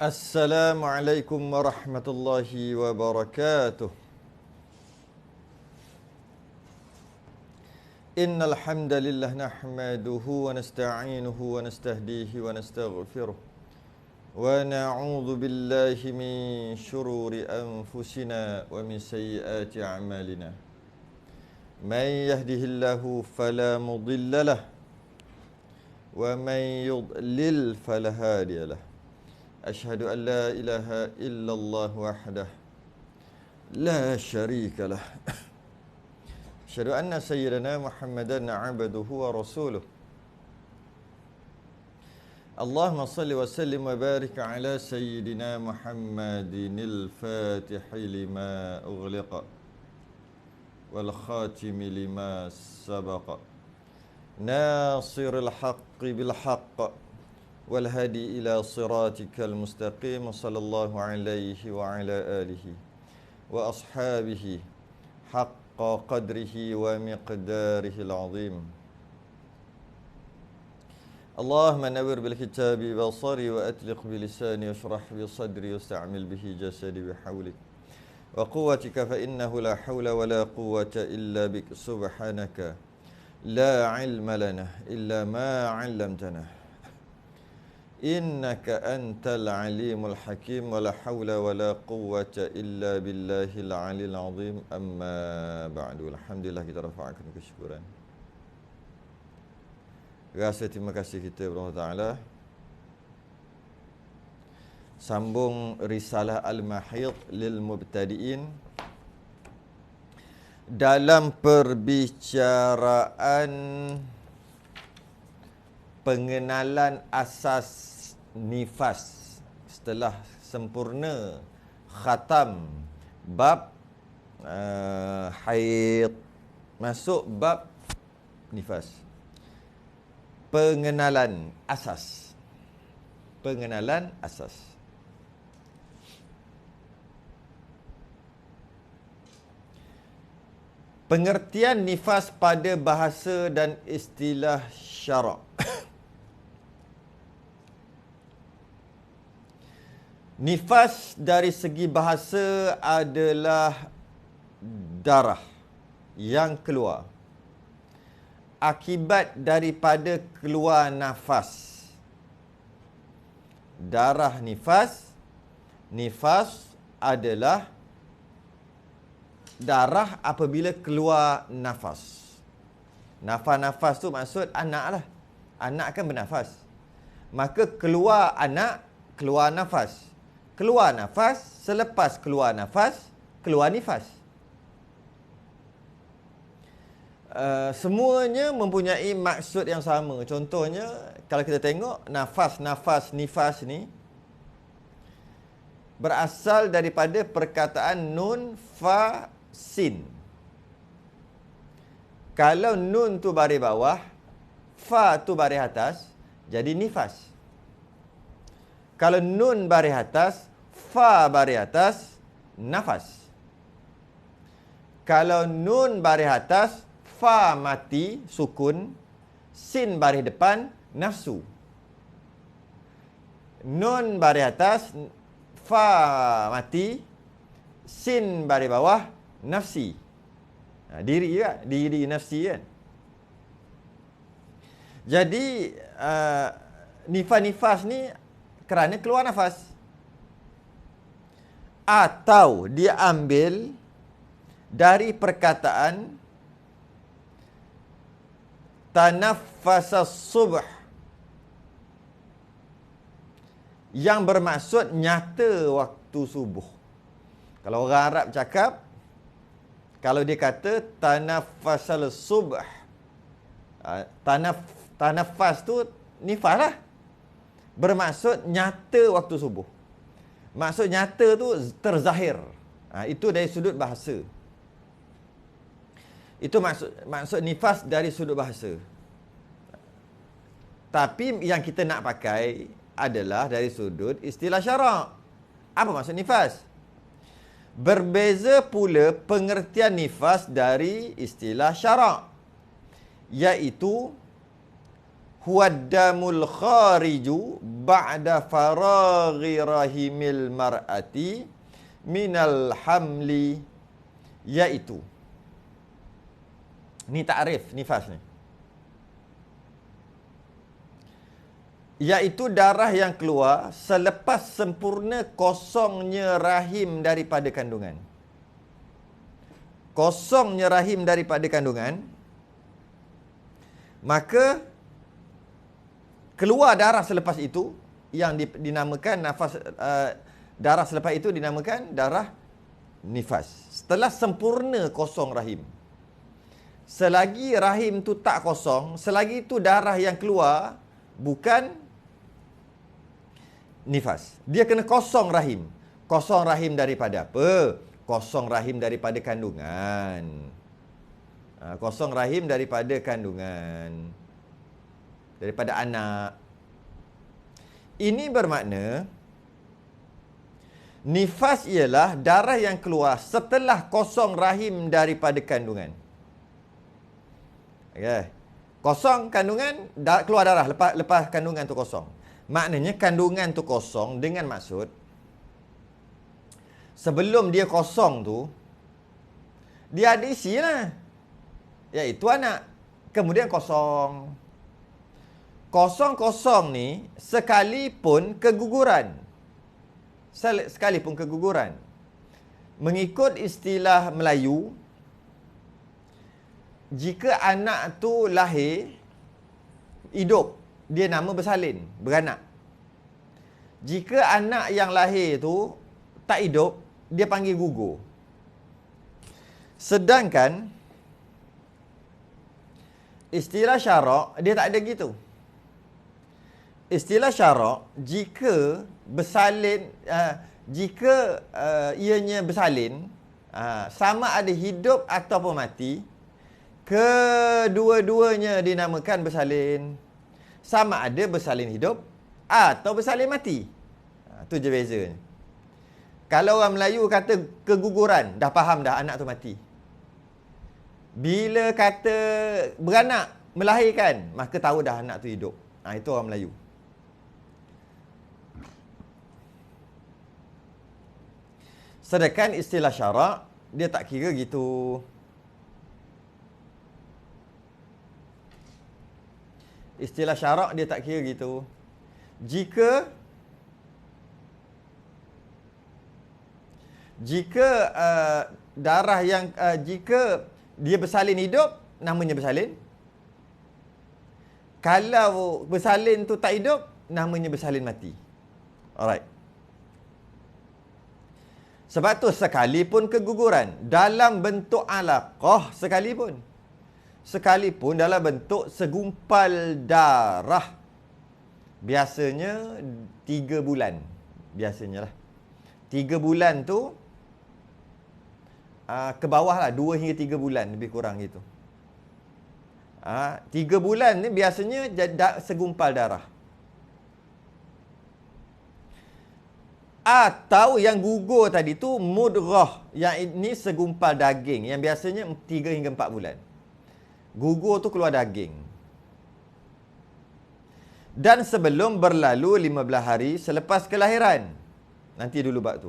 Assalamualaikum warahmatullahi wabarakatuh. Innal hamdalillah nahmaduhu wa nasta'inuhu wa nastahdihi wa nastaghfiruh. Wa na'udzu billahi min shururi anfusina wa min sayyiati a'malina. Man yahdihillahu fala mudilla lahu wa man yudlil fala hadiya lahu. Asyhadu an la ilaha illallah wahdah la syarika lah. Asyhadu anna sayyidana Muhammadan abduhu wa rasuluh. Allahumma salli wa sallim wa barik ala sayyidina Muhammadinil fatihi lima ughliqa wal khatimi lima sabaqa nasiril haqqi bil haqq wal hadi ila siratikal mustaqim. Sallallahu alaihi wa ala alihi wa ashabihi haqqa qadrihi wa miqdarihi al-azim. Allahumma nawwir bil kitabi basari wa atliq bi lisani washrah bi sadri wasta'mil bihi jasadi bi hawlik wa quwwatika fa innahu la hawla wa la quwwata illa bik subhanaka la ilma lana illa ma 'allamtana innaka antal alimul hakim wa la hawla wa la quwwata illa billahil aliyil azim. Amma ba'du. Alhamdulillah, kita rafa'kan kesyukuran. Rasa terima kasih kita kepada Allah Ta'ala. Sambung risalah Al-Mahid lil Mubtadi'in. Dalam perbicaraan pengenalan asas nifas setelah sempurna khatam bab haid, masuk bab nifas. Pengenalan asas. Pengenalan asas. Pengertian nifas pada bahasa dan istilah syarak. Nifas dari segi bahasa adalah darah yang keluar akibat daripada keluar nafas. Darah nifas. Nifas adalah darah apabila keluar nafas. Nafas-nafas tu maksud anak lah. Anak kan bernafas. Maka keluar anak, keluar nafas. Keluar nafas, selepas keluar nafas, keluar nifas. Semuanya mempunyai maksud yang sama. Contohnya, kalau kita tengok nafas, nafas, nifas ni berasal daripada perkataan nun, fa, sin. Kalau nun tu baris bawah, fa tu baris atas, jadi nifas. Kalau nun baris atas, fa baris atas, nafas. Kalau nun baris atas, fa mati, sukun, sin baris depan, nafsu. Nun baris atas, fa mati, sin baris bawah, nafsi. Diri juga, diri nafsi kan. Jadi nifas-nifas ni kerana keluar nafas. Atau dia ambil dari perkataan tanaffasas subh, yang bermaksud nyata waktu subuh. Kalau orang Arab cakap, kalau dia kata tanaffasal subh, tanaffas tu nifas lah. Bermaksud nyata waktu subuh. Maksud nyata tu terzahir. Itu dari sudut bahasa. Itu maksud nifas dari sudut bahasa. Tapi yang kita nak pakai adalah dari sudut istilah syarak. Apa maksud nifas? Berbeza pula pengertian nifas dari istilah syarak, iaitu huwaddamul khariju ba'da faraghi rahimil mar'ati minal hamli, iaitu, ni takrif nifas ni, iaitu darah yang keluar selepas sempurna kosongnya rahim daripada kandungan. Kosongnya rahim daripada kandungan, maka keluar darah selepas itu yang dinamakan nafas, darah selepas itu dinamakan darah nifas. Setelah sempurna kosong rahim. Selagi rahim tu tak kosong, selagi itu darah yang keluar bukan nifas. Dia kena kosong rahim. Kosong rahim daripada apa? Kosong rahim daripada kandungan. Kosong rahim daripada kandungan. Daripada anak. Ini bermakna nifas ialah darah yang keluar setelah kosong rahim daripada kandungan. Okay. Kosong kandungan, keluar darah lepas kandungan tu kosong. Maknanya kandungan tu kosong dengan maksud sebelum dia kosong tu dia ada isi lah, iaitu anak. Kemudian kosong. Kosong-kosong ni sekalipun keguguran. Sekalipun keguguran. Mengikut istilah Melayu, jika anak tu lahir hidup, dia nama bersalin, beranak. Jika anak yang lahir tu tak hidup, dia panggil gugur. Sedangkan istilah syarak dia tak ada gitu. Istilah syarak, jika bersalin, jika ianya bersalin, sama ada hidup ataupun mati, kedua-duanya dinamakan bersalin. Sama ada bersalin hidup atau bersalin mati. Tu je bezanya. Kalau orang Melayu kata keguguran, dah faham dah anak tu mati. Bila kata beranak, melahirkan, maka tahu dah anak tu hidup. Itu orang Melayu. Sedangkan istilah syarak, dia tak kira gitu. Istilah syarak dia tak kira gitu. Jika darah yang jika dia bersalin hidup, namanya bersalin. Kalau bersalin tu tak hidup, namanya bersalin mati. Alright. Sebab tu sekalipun keguguran dalam bentuk alaqah, sekalipun dalam bentuk segumpal darah, biasanya 3 bulan. Biasanya lah 3 bulan tu ke bawah lah, 2 hingga 3 bulan lebih kurang gitu. 3 bulan ni biasanya segumpal darah. Atau yang gugur tadi tu mudghah, yang ini segumpal daging, yang biasanya 3 hingga 4 bulan. Gugur tu keluar daging. Dan sebelum berlalu 15 hari selepas kelahiran. Nanti dulu bab tu.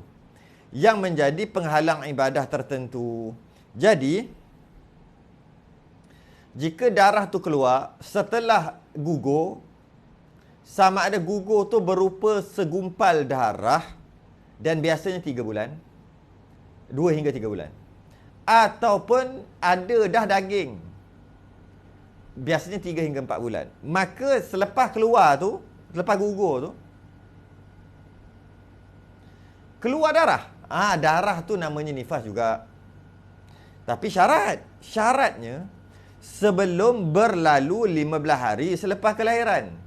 Yang menjadi penghalang ibadah tertentu. Jadi, jika darah tu keluar setelah gugur, sama ada gugur tu berupa segumpal darah, dan biasanya 3 bulan, 2 hingga 3 bulan. Ataupun ada dah daging, biasanya 3 hingga 4 bulan. Maka selepas keluar tu, selepas gugur tu, keluar darah. Darah tu namanya nifas juga. Tapi syaratnya sebelum berlalu 15 hari selepas kelahiran.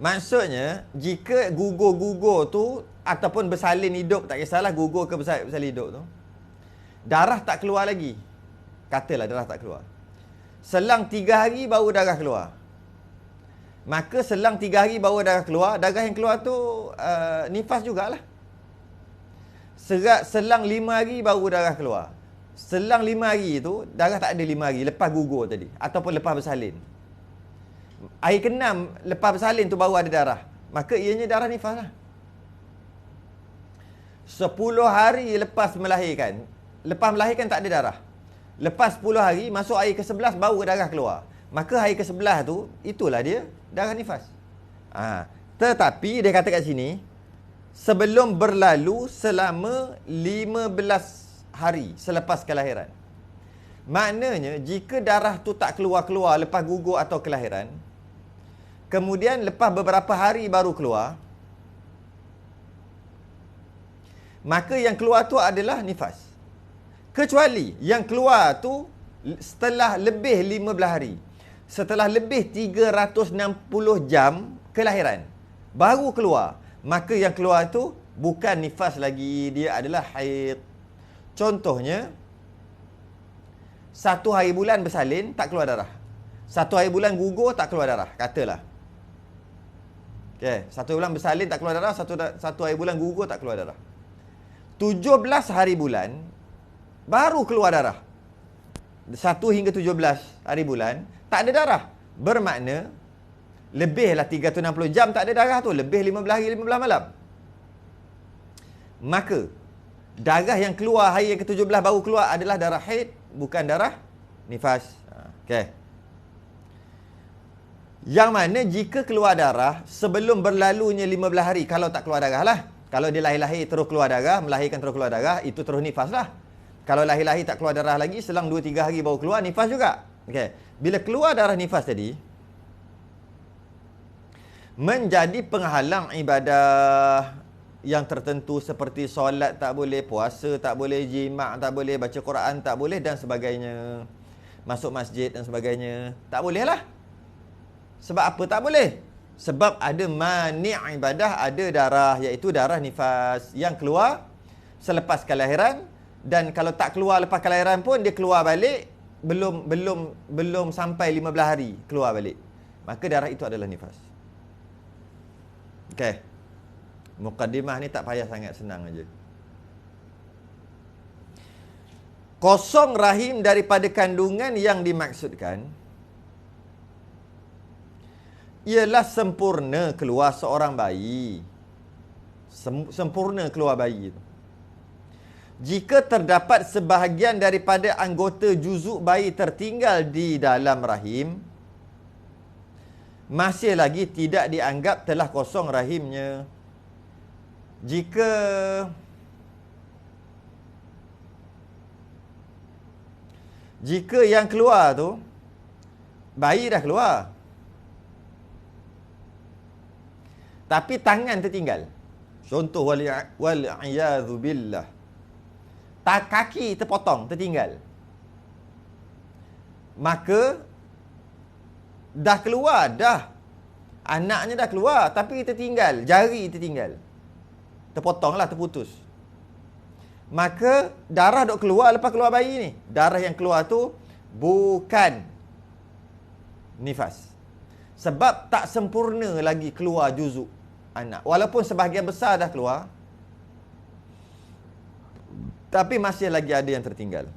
Maksudnya, jika gugur-gugur tu ataupun bersalin hidup, tak kisahlah gugur ke bersalin hidup tu, darah tak keluar lagi. Katalah darah tak keluar. Selang 3 hari baru darah keluar. Maka selang 3 hari baru darah keluar, darah yang keluar tu nifas jugalah. Selang 5 hari baru darah keluar. Selang 5 hari tu, darah tak ada 5 hari lepas gugur tadi ataupun lepas bersalin. Hari ke-6 lepas bersalin tu baru ada darah, maka ianya darah nifas lah. 10 hari lepas melahirkan, lepas melahirkan tak ada darah. Lepas 10 hari, masuk hari ke-11 baru darah keluar. Maka hari ke-11 tu, itulah dia darah nifas. Tetapi dia kata kat sini, sebelum berlalu selama 15 hari selepas kelahiran. Maknanya, jika darah tu tak keluar-keluar lepas gugur atau kelahiran, kemudian lepas beberapa hari baru keluar, maka yang keluar tu adalah nifas. Kecuali yang keluar tu setelah lebih 15 hari. Setelah lebih 360 jam kelahiran, baru keluar. Maka yang keluar tu bukan nifas lagi, dia adalah haid. Contohnya, 1 hari bulan bersalin, tak keluar darah. 1 hari bulan gugur, tak keluar darah. Katalah. Okay. 1 hari bulan bersalin, tak keluar darah. 1 hari bulan gugur, tak keluar darah. 17 hari bulan, baru keluar darah. 1 hingga 17 hari bulan, tak ada darah. Bermakna, lebihlah 360 jam tak ada darah tu. Lebih 15 hari, 15 malam. Maka, darah yang keluar hari yang ke-17 baru keluar adalah darah haid, bukan darah nifas. Okay. Yang mana jika keluar darah sebelum berlalunya 15 hari, kalau tak keluar darah lah. Kalau dia lahir-lahir terus keluar darah, melahirkan terus keluar darah, itu terus nifas lah. Kalau lahir-lahir tak keluar darah lagi, selang 2-3 hari baru keluar, nifas juga. Okay. Bila keluar darah nifas tadi, menjadi penghalang ibadah yang tertentu seperti solat tak boleh, puasa tak boleh, jima' tak boleh, baca Quran tak boleh dan sebagainya. Masuk masjid dan sebagainya. Tak boleh lah. Sebab apa tak boleh? Sebab ada mani' ibadah, ada darah, iaitu darah nifas yang keluar selepas kelahiran. Dan kalau tak keluar lepas kelahiran pun, dia keluar balik belum sampai 15 hari keluar balik. Maka darah itu adalah nifas. Okey. Muqaddimah ni tak payah sangat, senang aja. Kosong rahim daripada kandungan yang dimaksudkan ialah sempurna keluar seorang bayi. Sempurna keluar bayi itu. Jika terdapat sebahagian daripada anggota juzuk bayi tertinggal di dalam rahim, masih lagi tidak dianggap telah kosong rahimnya. Jika yang keluar tu, bayi dah keluar, tapi tangan tertinggal. Contoh, wal'iyadhu billah, kaki terpotong, tertinggal. Maka dah keluar, anaknya dah keluar, tapi tertinggal, jari tertinggal, terpotonglah, terputus. Maka darah dok keluar lepas keluar bayi ni. Darah yang keluar tu bukan nifas. Sebab tak sempurna lagi keluar juzuk anak. Walaupun sebahagian besar dah keluar, tapi masih lagi ada yang tertinggal.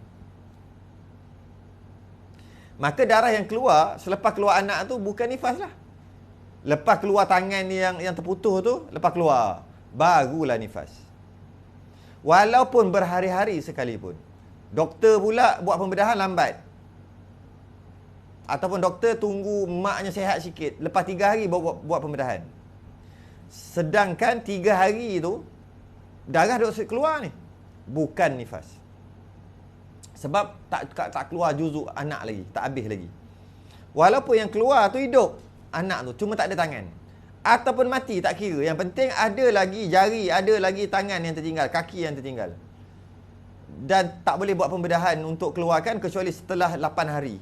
Maka darah yang keluar selepas keluar anak tu bukan nifas lah. Lepas keluar tangan yang terputus tu, lepas keluar, barulah nifas. Walaupun berhari-hari sekalipun. Doktor pula buat pembedahan lambat. Ataupun doktor tunggu maknya sihat sikit, lepas 3 hari baru buat pembedahan. Sedangkan 3 hari tu darah dok keluar ni, bukan nifas. Sebab tak keluar juzuk anak lagi, tak habis lagi. Walaupun yang keluar tu hidup anak tu, cuma tak ada tangan. Ataupun mati, tak kira. Yang penting ada lagi jari, ada lagi tangan yang tertinggal, kaki yang tertinggal. Dan tak boleh buat pembedahan untuk keluarkan kecuali setelah 8 hari.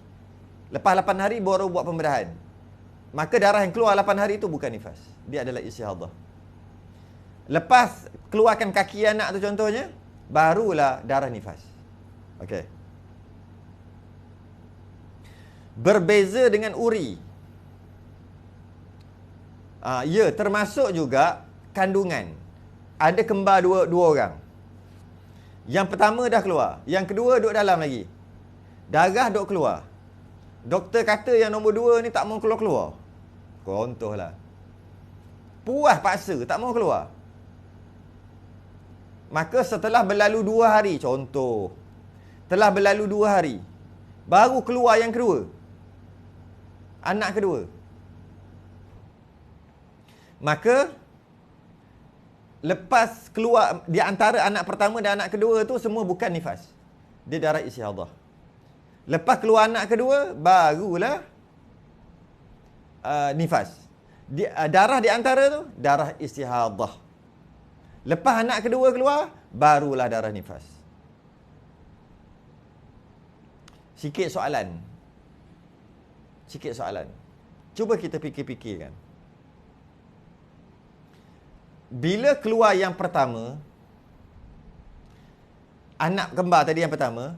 Lepas 8 hari baru buat pembedahan. Maka darah yang keluar 8 hari itu bukan nifas. Dia adalah istihadah. Lepas keluarkan kaki anak tu contohnya, barulah darah nifas. Okey. Berbeza dengan uri. Ya, termasuk juga kandungan. Ada kembar dua orang. Yang pertama dah keluar, yang kedua duduk dalam lagi. Darah duk keluar. Doktor kata yang nombor 2 ni tak mau keluar-keluar. Contohlah. Puas paksa, tak mau keluar. Maka setelah berlalu 2 hari, contoh. Telah berlalu 2 hari, baru keluar yang kedua. Anak kedua. Maka lepas keluar di antara anak pertama dan anak kedua tu semua bukan nifas. Dia darah istihadah. Lepas keluar anak kedua barulah nifas. Darah di antara tu darah istihadah. Lepas anak kedua keluar barulah darah nifas. Sikit soalan. Cuba kita fikir-fikirkan. Bila keluar yang pertama, anak kembar tadi yang pertama,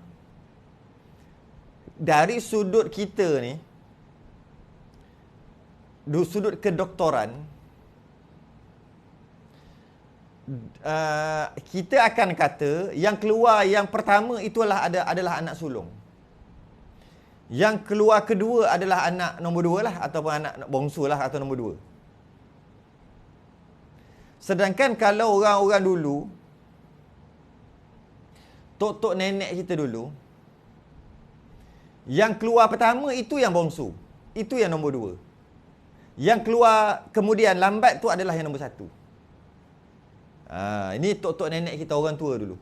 dari sudut kita ni, sudut kedoktoran, kita akan kata yang keluar yang pertama itulah adalah anak sulung. Yang keluar kedua adalah anak nombor 2 lah, ataupun anak bongsu lah, atau nombor 2. Sedangkan kalau orang-orang dulu, tok-tok nenek kita dulu, yang keluar pertama itu yang bongsu, itu yang nombor 2. Yang keluar kemudian lambat tu adalah yang nombor 1. Ini tok-tok nenek kita, orang tua dulu.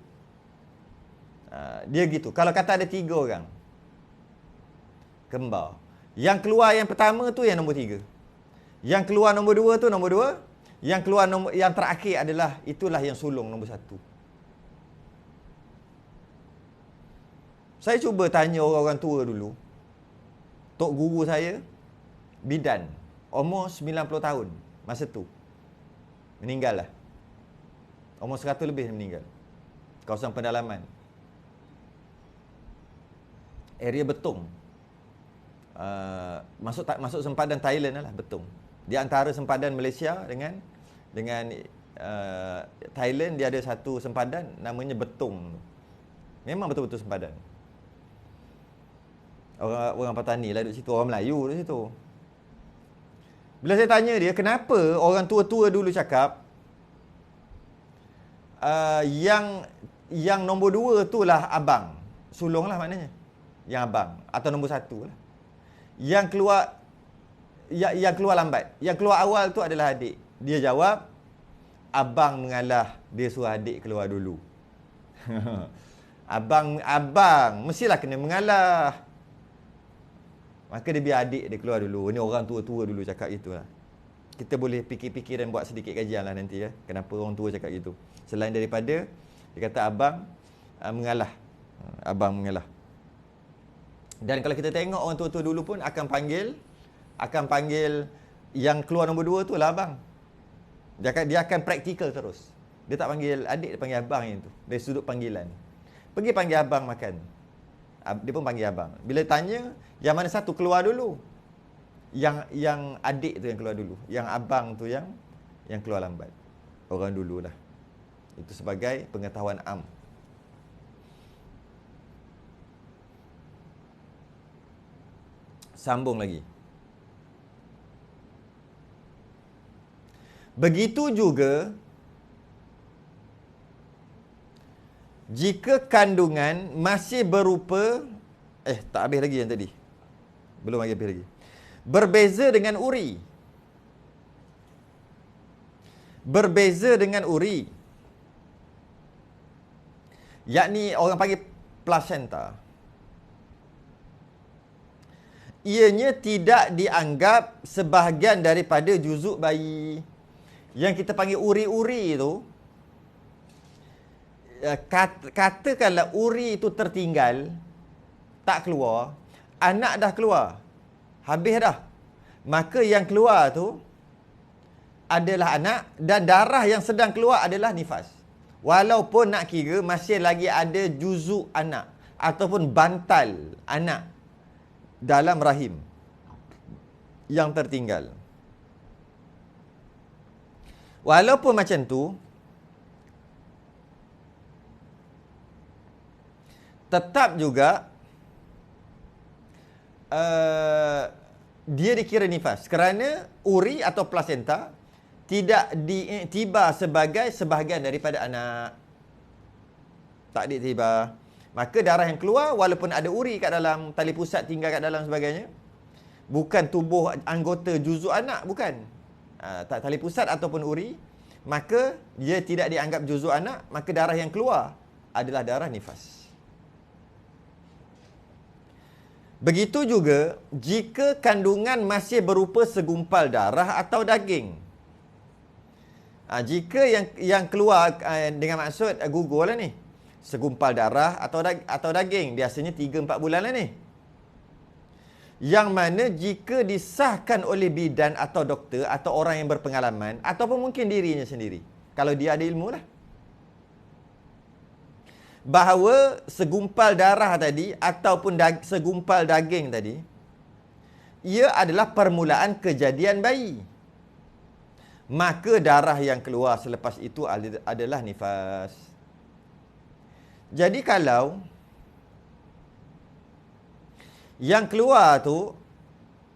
Dia gitu. Kalau kata ada 3 orang kembar, yang keluar yang pertama tu yang nombor 3, yang keluar nombor 2 tu nombor 2, yang keluar yang terakhir adalah itulah yang sulung nombor 1. Saya cuba tanya orang-orang tua dulu. Tok guru saya bidan, umur 90 tahun masa tu. Meninggal lah. Umur 100 lebih meninggal. Kawasan pendalaman. Area Betong. Masuk sempadan Thailand lah, Betong. Di antara sempadan Malaysia dengan Thailand, dia ada satu sempadan namanya Betong. Memang betul-betul sempadan. Orang petani lah duduk situ, orang Melayu duduk situ. Bila saya tanya dia, kenapa orang tua-tua dulu cakap yang nombor 2 tu lah abang, sulung lah maknanya, yang abang, atau nombor 1 lah. Yang keluar lambat, yang keluar awal tu adalah adik. Dia jawab, abang mengalah, dia suruh adik keluar dulu. Abang mestilah kena mengalah. Maka dia biar adik dia keluar dulu. Ini orang tua-tua dulu cakap itulah. Kita boleh fikir-fikir dan buat sedikit kajian lah nanti ya. Kenapa orang tua cakap gitu. Selain daripada dia kata abang mengalah. Abang mengalah. Dan kalau kita tengok orang tua-tua dulu pun akan panggil yang keluar nombor 2 tu lah abang. Dia akan praktikal terus. Dia tak panggil adik, dia panggil abang yang tu. Dari sudut panggilan. Pergi panggil abang makan. Dia pun panggil abang. Bila tanya, yang mana satu keluar dulu? Yang adik tu yang keluar dulu. Yang abang tu yang keluar lambat. Orang dululah. Itu sebagai pengetahuan am. Sambung lagi. Begitu juga jika kandungan masih berupa tak habis lagi yang tadi. Belum habis lagi. Berbeza dengan uri. Berbeza dengan uri. Yakni orang panggil placenta. Ianya tidak dianggap sebahagian daripada juzuk bayi. Yang kita panggil uri-uri itu, katakanlah uri itu tertinggal, tak keluar, anak dah keluar, habis dah. Maka yang keluar tu adalah anak, dan darah yang sedang keluar adalah nifas. Walaupun nak kira masih lagi ada juzuk anak ataupun bantal anak dalam rahim yang tertinggal. Walaupun macam tu, tetap juga dia dikira nifas kerana uri atau plasenta tidak diiktibar sebagai sebahagian daripada anak. Tak diiktibar. Maka darah yang keluar walaupun ada uri kat dalam, tali pusat tinggal kat dalam sebagainya, bukan tubuh anggota juzuk anak, bukan. Tak tali pusat ataupun uri, maka dia tidak dianggap juzuk anak, maka darah yang keluar adalah darah nifas. Begitu juga jika kandungan masih berupa segumpal darah atau daging. Jika yang keluar dengan maksud gugur lah ni, segumpal darah atau daging, biasanya 3-4 bulan lah ni. Yang mana jika disahkan oleh bidan atau doktor atau orang yang berpengalaman ataupun mungkin dirinya sendiri, kalau dia ada ilmu lah, bahawa segumpal darah tadi ataupun segumpal daging tadi, ia adalah permulaan kejadian bayi, maka darah yang keluar selepas itu adalah nifas. Jadi kalau yang keluar tu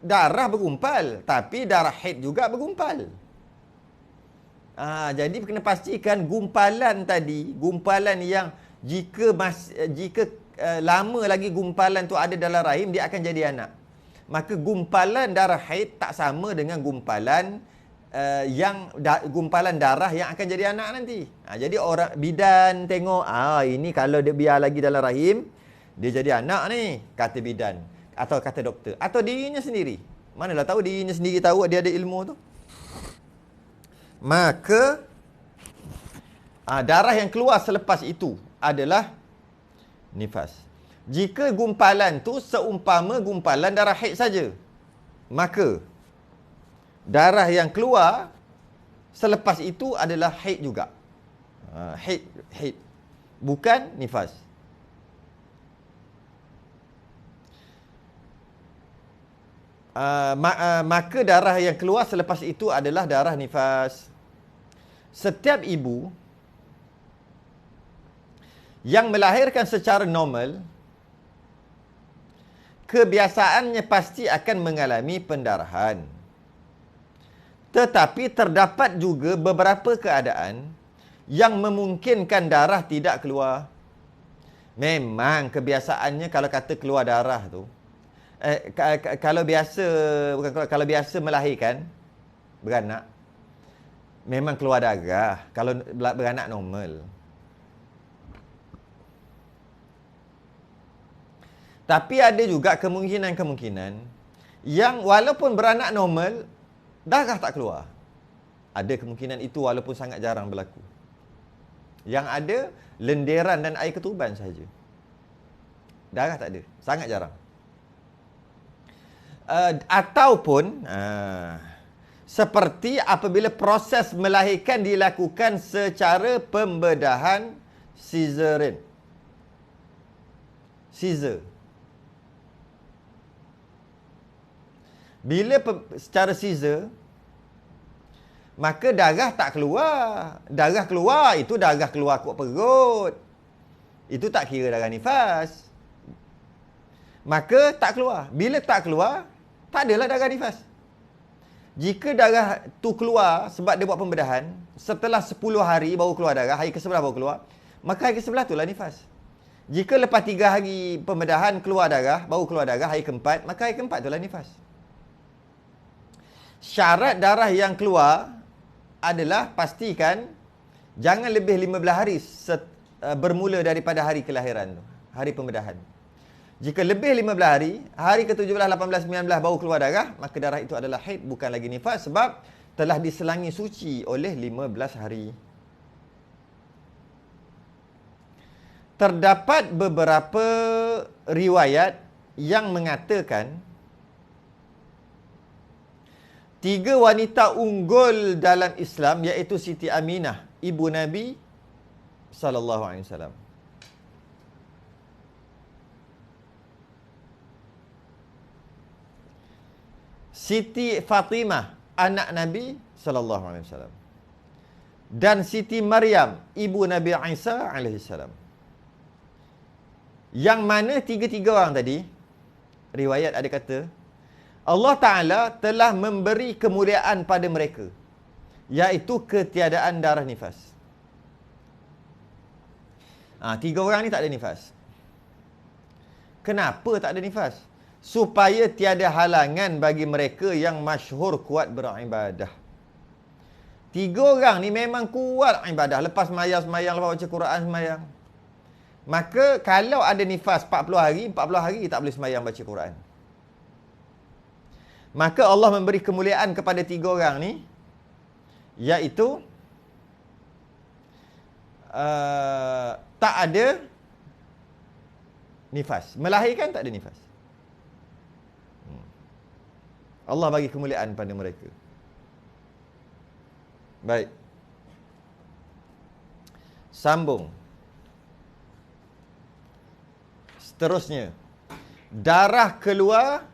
darah bergumpal, tapi darah haid juga bergumpal. Jadi kena pastikan gumpalan tadi, gumpalan yang jika lama lagi gumpalan tu ada dalam rahim, dia akan jadi anak. Maka gumpalan darah haid tak sama dengan gumpalan gumpalan darah yang akan jadi anak nanti. Jadi orang bidan tengok, ini kalau dia biar lagi dalam rahim, dia jadi anak ni, kata bidan atau kata doktor atau dirinya sendiri. Manalah tahu dirinya sendiri tahu dia ada ilmu tu. Maka darah yang keluar selepas itu adalah nifas. Jika gumpalan tu seumpama gumpalan darah haid saja, maka darah yang keluar selepas itu adalah haid juga. Haid. Bukan nifas. Maka darah yang keluar selepas itu adalah darah nifas. Setiap ibu yang melahirkan secara normal, kebiasaannya pasti akan mengalami pendarahan. Tetapi terdapat juga beberapa keadaan yang memungkinkan darah tidak keluar. Memang kebiasaannya kalau kata keluar darah tu, kalau biasa melahirkan beranak, memang keluar darah kalau beranak normal. Tapi ada juga kemungkinan yang walaupun beranak normal, darah tak keluar. Ada kemungkinan itu walaupun sangat jarang berlaku. Yang ada lenderan dan air ketuban sahaja. Darah tak ada, sangat jarang. Ataupun seperti apabila proses melahirkan dilakukan secara pembedahan caesarean. Caesar. Bila secara caesar, maka darah tak keluar. Darah keluar, itu darah keluar kot perut. Itu tak kira darah nifas. Maka tak keluar. Bila tak keluar, tak adalah darah nifas. Jika darah tu keluar sebab dia buat pembedahan, setelah 10 hari baru keluar darah, hari ke-11 baru keluar, maka hari ke-11 itulah nifas. Jika lepas 3 hari pembedahan keluar darah, baru keluar darah, hari ke-4, maka hari ke-4 itulah nifas. Syarat darah yang keluar adalah pastikan jangan lebih 15 hari bermula daripada hari kelahiran tu, hari pembedahan. Jika lebih 15 hari, hari ke-17, 18, 19 baru keluar darah, maka darah itu adalah haid, bukan lagi nifas sebab telah diselangi suci oleh 15 hari. Terdapat beberapa riwayat yang mengatakan 3 wanita unggul dalam Islam, iaitu Siti Aminah, ibu Nabi SAW, Siti Fatimah, anak Nabi SAW, dan Siti Maryam, ibu Nabi Isa AS. Yang mana 3 orang tadi, riwayat ada kata, Allah Ta'ala telah memberi kemuliaan pada mereka, iaitu ketiadaan darah nifas. Tiga orang ni tak ada nifas. Kenapa tak ada nifas? Supaya tiada halangan bagi mereka yang masyhur kuat beribadah. Tiga orang ni memang kuat ibadah. Lepas semayang, lepas baca Quran semayang. Maka kalau ada nifas 40 hari tak boleh semayang baca Quran. Maka Allah memberi kemuliaan kepada tiga orang ni, iaitu tak ada nifas. Melahirkan tak ada nifas. Allah bagi kemuliaan pada mereka. Baik. Sambung. Seterusnya, darah keluar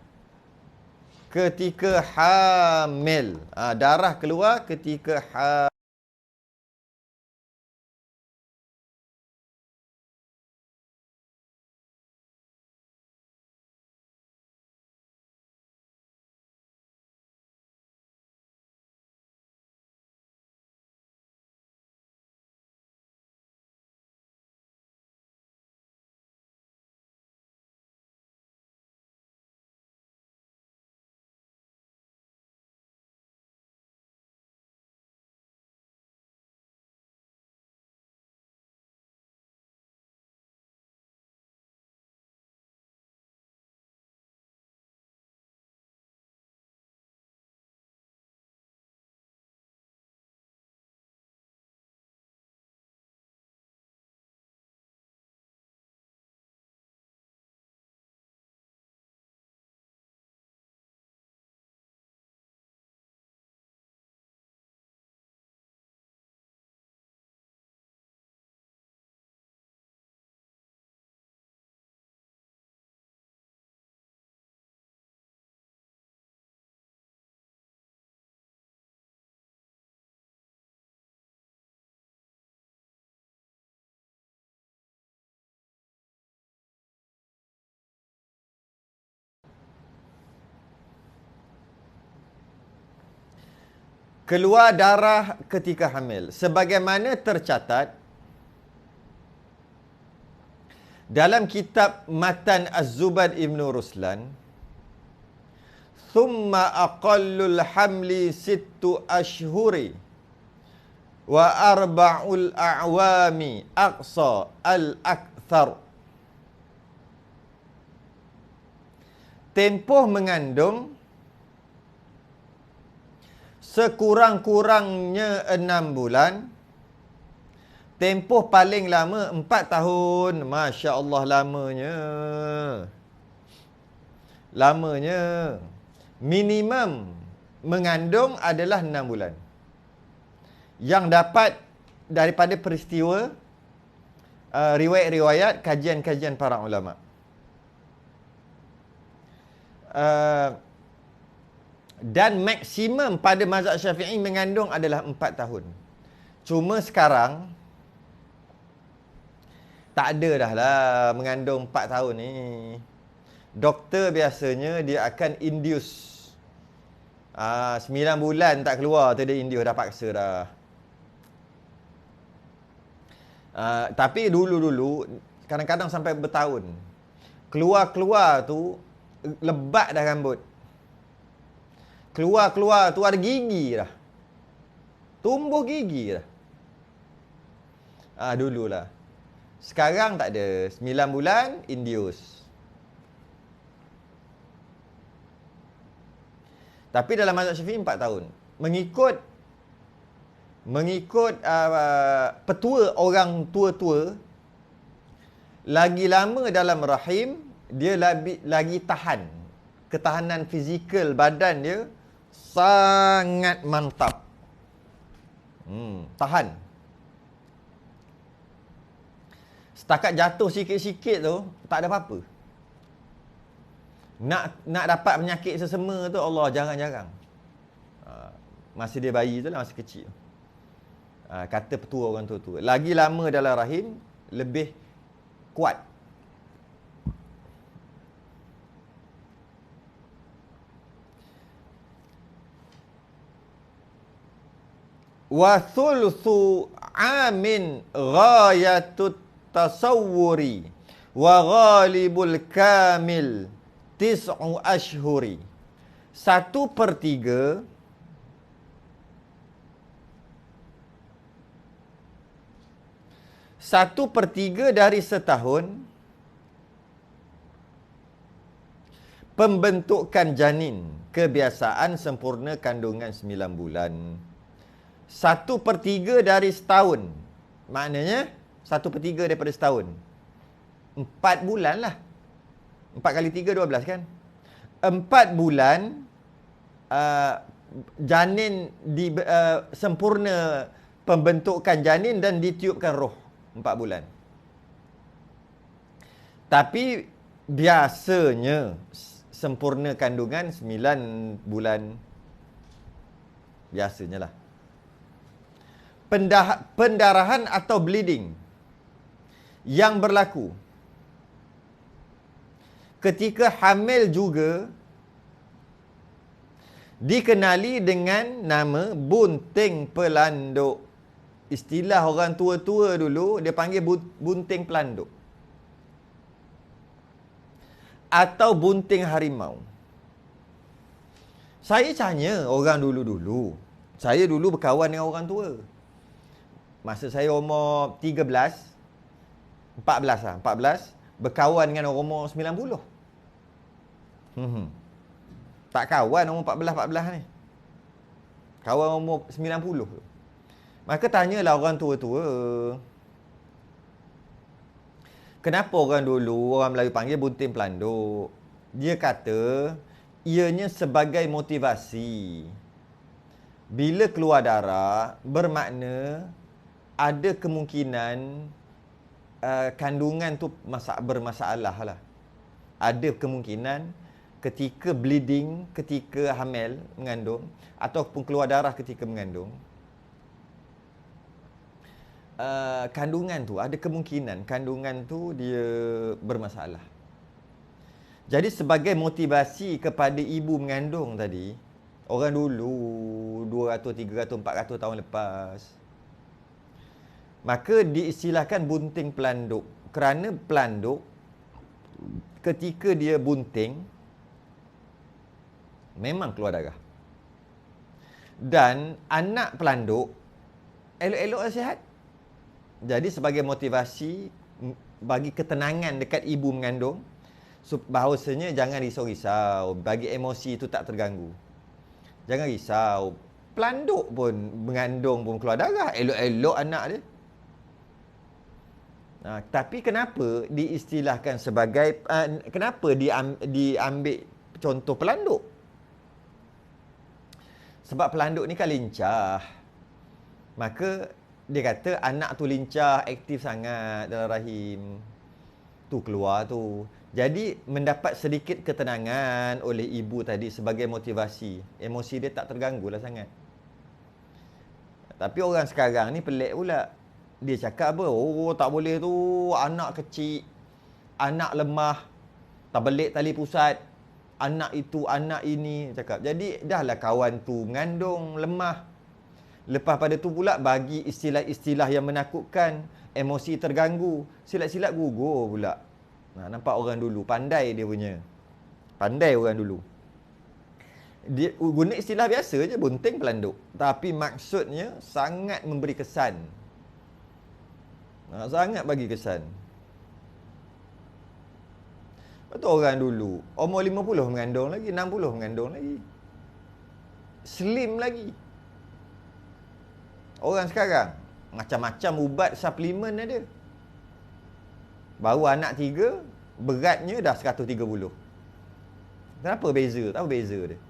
ketika hamil. Darah keluar ketika hamil. Keluar darah ketika hamil, sebagaimana tercatat dalam kitab Matan Az-Zubad Ibn Ruslan, thumma aqallul hamli sittu ashhuri wa arba'ul a'wami aqsa al-akthar. Tempoh mengandung sekurang-kurangnya 6 bulan. Tempoh paling lama 4 tahun. Masya Allah, lamanya. Lamanya. Minimum mengandung adalah 6 bulan. Yang dapat daripada peristiwa riwayat-riwayat, kajian-kajian para ulama. Dan maksimum pada mazhab Syafi'i mengandung adalah 4 tahun. Cuma sekarang tak ada dah lah mengandung 4 tahun ni. Doktor biasanya dia akan induce. 9 bulan tak keluar tu dia induce, dah paksa dah. Tapi dulu-dulu kadang-kadang sampai bertahun. Keluar-keluar tu lebat dah rambut. Keluar-keluar tu ada gigi dah. Tumbuh gigi dah. Dululah. Sekarang tak ada. 9 bulan, induce. Tapi dalam mazhab Syafi'i 4 tahun. Mengikut petua orang tua-tua, lagi lama dalam rahim, dia lagi tahan. Ketahanan fizikal badan dia sangat mantap. Tahan. Setakat jatuh sikit-sikit tu, tak ada apa-apa. Nak dapat penyakit sesama tu, Allah jarang-jarang. Masa dia bayi tu lah, masa kecil. Kata petua orang tua-tua. Lagi lama dalam rahim, lebih kuat. Wa thulthu amin ghayatut tasawwuri wa ghalibul kamil tis'u ashhuri. 1/3 dari setahun pembentukan janin. Kebiasaan sempurna kandungan 9 bulan. 1/3 dari setahun. Maknanya 1/3 daripada setahun. 4 bulan lah. 4 kali 3, 12 kan? 4 bulan janin sempurna pembentukan janin dan ditiupkan roh. 4 bulan. Tapi biasanya sempurna kandungan 9 bulan. Biasanya lah. Pendarahan atau bleeding yang berlaku ketika hamil juga dikenali dengan nama bunting pelanduk. Istilah orang tua-tua dulu, dia panggil bunting pelanduk. Atau bunting harimau. Saya tanya orang dulu-dulu. Saya dulu berkawan dengan orang tua. Masa saya umur 14 lah, 14, berkawan dengan orang umur 90. Tak kawan umur 14 ni. Kawan umur 90 tu. Maka tanyalah orang tua-tua. Kenapa orang dulu, orang Melayu panggil bunting pelanduk? Dia kata, ianya sebagai motivasi. Bila keluar darah, bermakna ada kemungkinan kandungan tu bermasalah lah. Ada kemungkinan ketika bleeding, ketika hamil, mengandung, ataupun keluar darah ketika mengandung, kandungan tu, ada kemungkinan kandungan tu dia bermasalah. Jadi sebagai motivasi kepada ibu mengandung tadi, orang dulu 200, 300, 400 tahun lepas, maka diistilahkan bunting pelanduk. Kerana pelanduk ketika dia bunting memang keluar darah. Dan anak pelanduk elok-elok sihat. Jadi sebagai motivasi bagi ketenangan dekat ibu mengandung, bahawasanya jangan risau-risau, bagi emosi itu tak terganggu. Jangan risau. Pelanduk pun mengandung pun keluar darah, elok-elok anak dia. Tapi kenapa diistilahkan sebagai kenapa diambil contoh pelanduk? Sebab pelanduk ni kan lincah. Maka dia kata anak tu lincah, aktif sangat dalam rahim. Tu keluar tu. Jadi mendapat sedikit ketenangan oleh ibu tadi sebagai motivasi. Emosi dia tak terganggu lah sangat. Tapi orang sekarang ni pelik pula. Dia cakap apa? Oh, tak boleh tu. Anak kecil. Anak lemah. Tak belik tali pusat. Anak itu, anak ini. Cakap. Jadi, dahlah kawan tu mengandung, lemah. Lepas pada tu pula bagi istilah-istilah yang menakutkan. Emosi terganggu. Silat-silat gugur pula. Nampak orang dulu. Pandai dia punya. Pandai orang dulu. Dia guna istilah biasa je. Bunting pelanduk. Tapi maksudnya sangat memberi kesan. Sangat bagi kesan. Betul orang dulu umur 50 mengandung lagi, 60 mengandung lagi, slim lagi. Orang sekarang macam-macam ubat suplemen ada. Baru anak 3, beratnya dah 130. Kenapa beza? Tahu beza dia?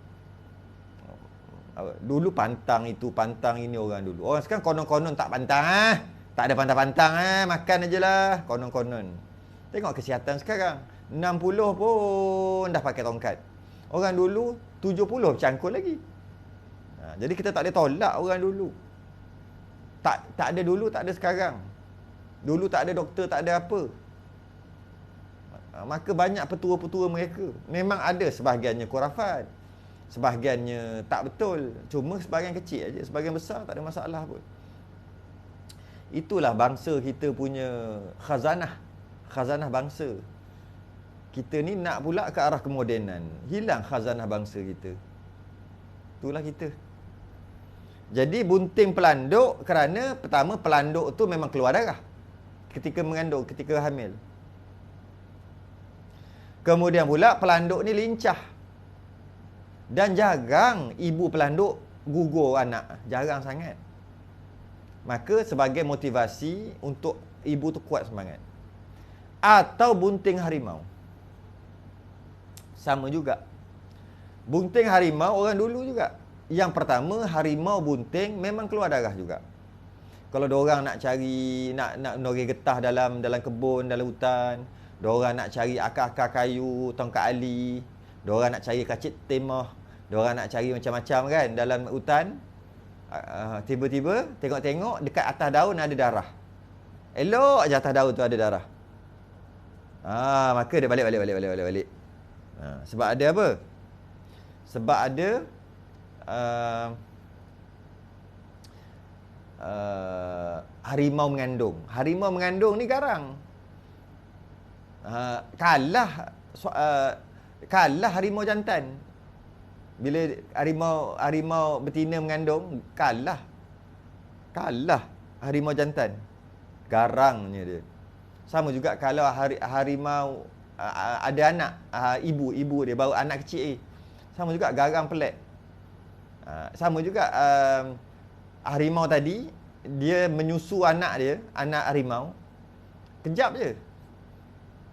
Dulu pantang itu, pantang ini orang dulu. Orang sekarang konon-konon tak pantang. Tak ada pantang-pantang, makan aje lah, konon-konon. Tengok kesihatan sekarang. 60 pun dah pakai tongkat. Orang dulu 70 bercangkul lagi. Jadi kita tak boleh tolak orang dulu. Tak ada dulu, tak ada sekarang. Dulu tak ada doktor, tak ada apa. Maka banyak petua-petua mereka. Memang ada sebahagiannya khurafat. Sebahagiannya tak betul. Cuma sebahagian kecil aja, sebahagian besar tak ada masalah pun. Itulah bangsa kita punya khazanah. Khazanah bangsa. Kita ni nak pula ke arah kemodenan. Hilang khazanah bangsa kita. Itulah kita. Jadi bunting pelanduk kerana pertama pelanduk tu memang keluar darah ketika mengandung, ketika hamil. Kemudian pula pelanduk ni lincah. Dan jarang ibu pelanduk gugur anak. Jarang sangat. Maka sebagai motivasi untuk ibu tu kuat semangat. Atau bunting harimau. Sama juga. Bunting harimau orang dulu juga. Yang pertama, harimau bunting memang keluar darah juga. Kalau diorang nak cari, nak nori getah dalam kebun, dalam hutan, diorang nak cari akar-akar kayu, tongkat ali, diorang nak cari kacit temah, diorang nak cari macam-macam kan dalam hutan. Tiba-tiba tengok-tengok dekat atas daun ada darah. Elok je atas daun tu ada darah. Maka dia balik. Sebab ada apa? Sebab ada harimau mengandung. Harimau mengandung ni garang. Kalah harimau jantan. Bila harimau betina mengandung, kalah harimau jantan. Garangnya dia. Sama juga kalau harimau ada anak, ibu dia baru anak kecil sama juga garang pelik. Sama juga harimau tadi, dia menyusu anak dia, anak harimau. Kejap je.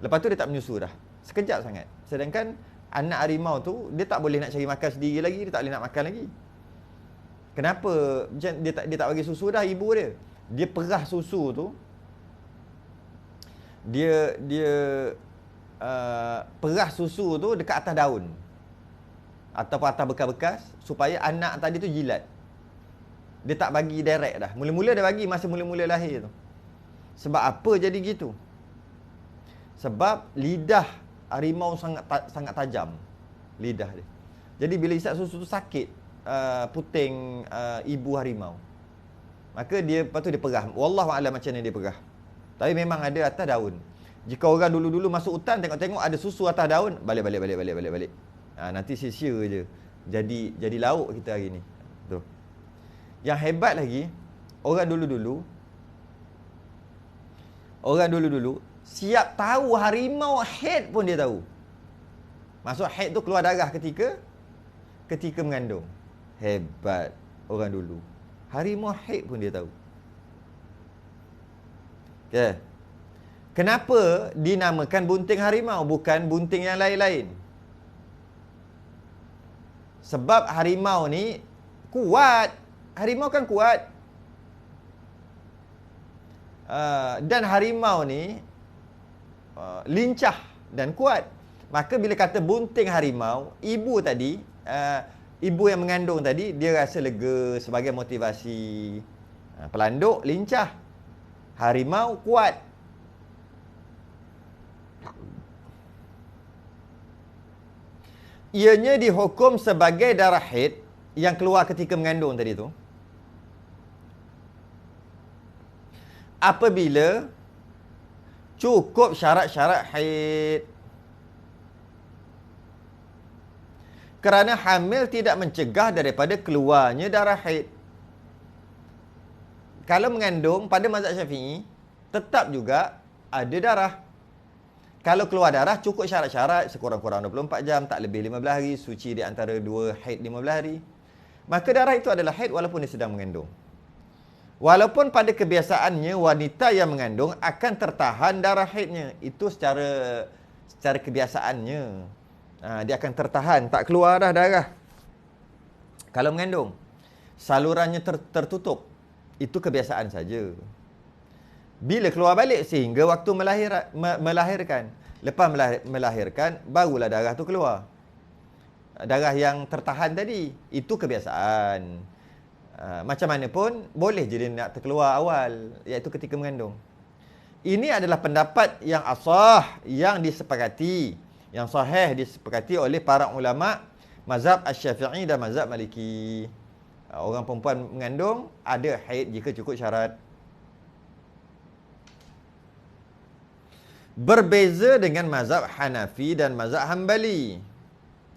Lepas tu dia tak menyusu dah. Sekejap sangat. Sedangkan anak harimau tu, dia tak boleh nak cari makan sendiri lagi, dia tak boleh nak makan lagi. Kenapa? Dia tak bagi susu dah ibu dia. Dia perah susu tu. Dia perah susu tu dekat atas daun. Ataupun atas bekas-bekas supaya anak tadi tu jilat. Dia tak bagi direct dah. Mula-mula dia bagi masa mula-mula lahir tu. Sebab apa jadi gitu? Sebab lidah harimau sangat tajam. Lidah dia. Jadi bila isap susu tu sakit puting ibu harimau. Maka dia lepas tu dia perah. Wallahualam macam mana dia perah. Tapi memang ada atas daun. Jika orang dulu-dulu masuk hutan tengok-tengok ada susu atas daun, balik. Nanti sia-sia je. Jadi lauk kita hari ni. Tu. Yang hebat lagi, orang dulu-dulu siap tahu harimau haid pun dia tahu. Maksud haid tu keluar darah ketika mengandung. Hebat orang dulu. Harimau haid pun dia tahu. Okay. Kenapa dinamakan bunting harimau bukan bunting yang lain-lain? Sebab harimau ni kuat. Harimau kan kuat. Dan harimau ni lincah dan kuat. Maka bila kata bunting harimau, ibu tadi, ibu yang mengandung tadi, dia rasa lega sebagai motivasi. Pelanduk lincah. Harimau kuat. Ianya dihukum sebagai darah haid yang keluar ketika mengandung tadi tu. Apabila cukup syarat-syarat haid. Kerana hamil tidak mencegah daripada keluarnya darah haid. Kalau mengandung pada mazhab Syafi'i, tetap juga ada darah. Kalau keluar darah, cukup syarat-syarat, sekurang-kurang 24 jam, tak lebih 15 hari, suci di antara 2 haid 15 hari. Maka darah itu adalah haid walaupun dia sedang mengandung. Walaupun pada kebiasaannya, wanita yang mengandung akan tertahan darah haidnya. Itu secara kebiasaannya. Dia akan tertahan, tak keluar dah darah. Kalau mengandung, salurannya tertutup. Itu kebiasaan saja. Bila keluar balik sehingga waktu melahirkan. Lepas melahirkan, barulah darah tu keluar. Darah yang tertahan tadi, itu kebiasaan. Macam mana pun, boleh je dia nak terkeluar awal, iaitu ketika mengandung. Ini adalah pendapat yang asah, yang disepakati, yang sahih disepakati oleh para ulama Mazhab Asy-Syafi'i dan mazhab Maliki. Orang perempuan mengandung ada haid jika cukup syarat. Berbeza dengan mazhab Hanafi dan mazhab Hambali.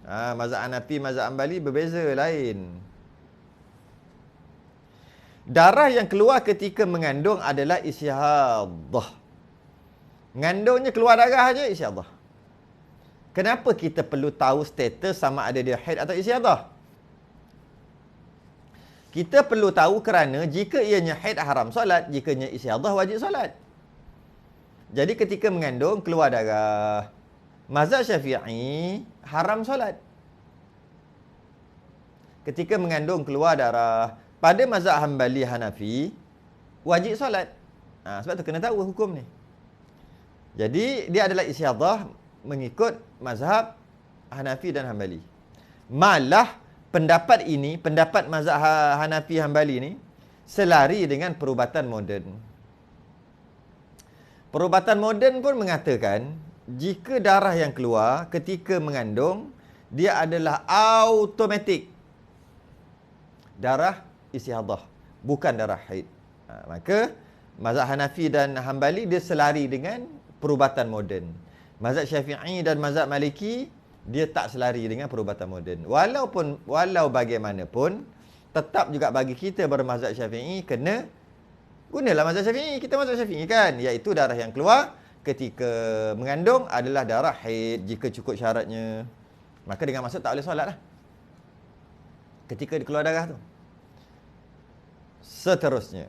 Mazhab Hanafi, mazhab Hambali berbeza lain. Darah yang keluar ketika mengandung adalah istihadah. Mengandungnya keluar darah aja istihadah. Kenapa kita perlu tahu status sama ada dia haid atau istihadah? Kita perlu tahu kerana jika ianya haid haram solat, jika ianya istihadah wajib solat. Jadi ketika mengandung keluar darah, mazhab Syafi'i haram solat. Ketika mengandung keluar darah, pada mazhab Hambali Hanafi wajib solat. Sebab tu kena tahu hukum ni. Jadi dia adalah istihadah mengikut mazhab Hanafi dan Hambali. Malah pendapat ini, pendapat mazhab Hanafi Hambali ni selari dengan perubatan moden. Perubatan moden pun mengatakan jika darah yang keluar ketika mengandung dia adalah automatik darah istihadah, bukan darah haid. Maka mazhab Hanafi dan Hambali dia selari dengan perubatan moden. Mazhab Syafi'i dan mazhab Maliki dia tak selari dengan perubatan moden. Walau bagaimanapun, tetap juga bagi kita bermazhab Syafi'i kena gunalah mazhab Syafi'i. Kita mazhab Syafi'i kan, iaitu darah yang keluar ketika mengandung adalah darah haid jika cukup syaratnya. Maka dengan maksud tak boleh solat lah ketika dia keluar darah tu. Seterusnya,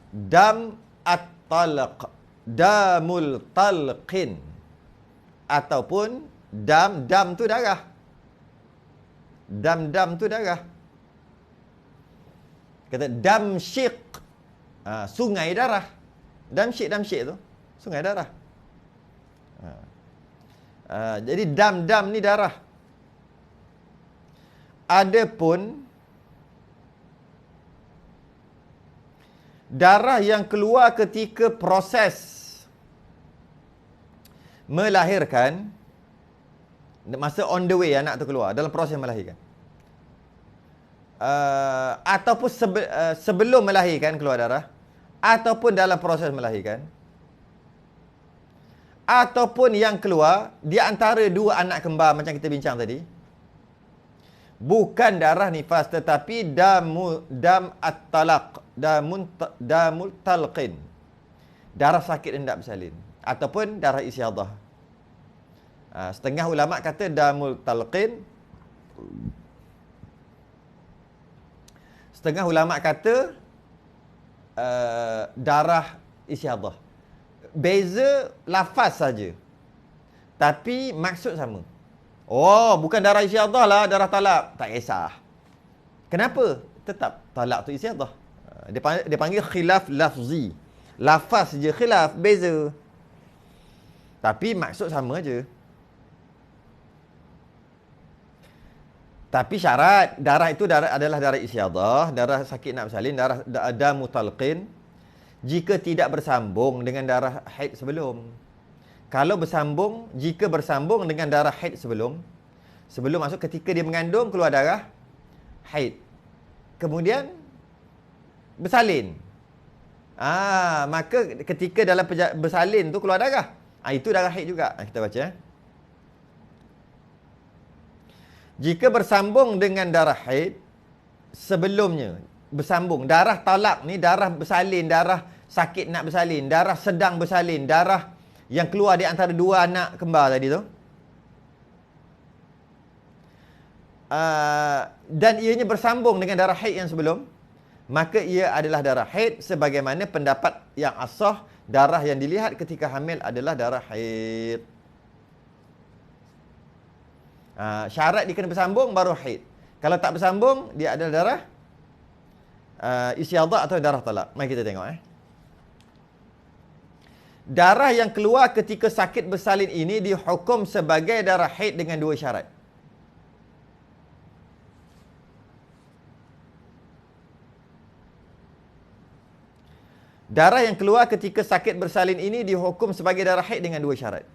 dam at-talq, damul talqin, ataupun dam tu darah. Dam tu darah. Kata damsyiq, sungai darah. Damsyiq tu sungai darah. Jadi dam ni darah. Adapun darah yang keluar ketika proses melahirkan, masa on the way anak tu keluar, dalam proses melahirkan, ataupun sebelum melahirkan keluar darah, ataupun dalam proses melahirkan, ataupun yang keluar di antara dua anak kembar macam kita bincang tadi, bukan darah nifas tetapi dam at-talaq, damul talqin, darah sakit hendak bersalin, ataupun darah istihadah. Setengah ulama kata damul talqin, setengah ulama kata darah istihadah. Beza lafaz saja, tapi maksud sama. Oh, bukan darah istihadah lah, darah talak. Tak kisah. Kenapa? Tetap talak tu istihadah. Dia panggil khilaf lafzi. Lafaz je khilaf, beza. Tapi maksud sama je. Tapi syarat, darah itu adalah darah istihadah, darah sakit nak bersalin, darah damu talqin, jika tidak bersambung dengan darah haid sebelum. Kalau bersambung, jika bersambung dengan darah haid sebelum masuk ketika dia mengandung keluar darah haid, kemudian bersalin, maka ketika dalam bersalin tu keluar darah, itu darah haid juga. Kita baca. Jika bersambung dengan darah haid sebelumnya, bersambung, darah talak ni darah bersalin, darah sakit nak bersalin, darah sedang bersalin, darah yang keluar di antara dua anak kembar tadi tu, dan ianya bersambung dengan darah haid yang sebelum, maka ia adalah darah haid sebagaimana pendapat yang asah, darah yang dilihat ketika hamil adalah darah haid. Syarat dia kena bersambung baru haid. Kalau tak bersambung, dia adalah darah istihadah atau darah talak. Mari kita tengok. Darah yang keluar ketika sakit bersalin ini dihukum sebagai darah haid dengan dua syarat. Darah yang keluar ketika sakit bersalin ini dihukum sebagai darah haid dengan dua syarat.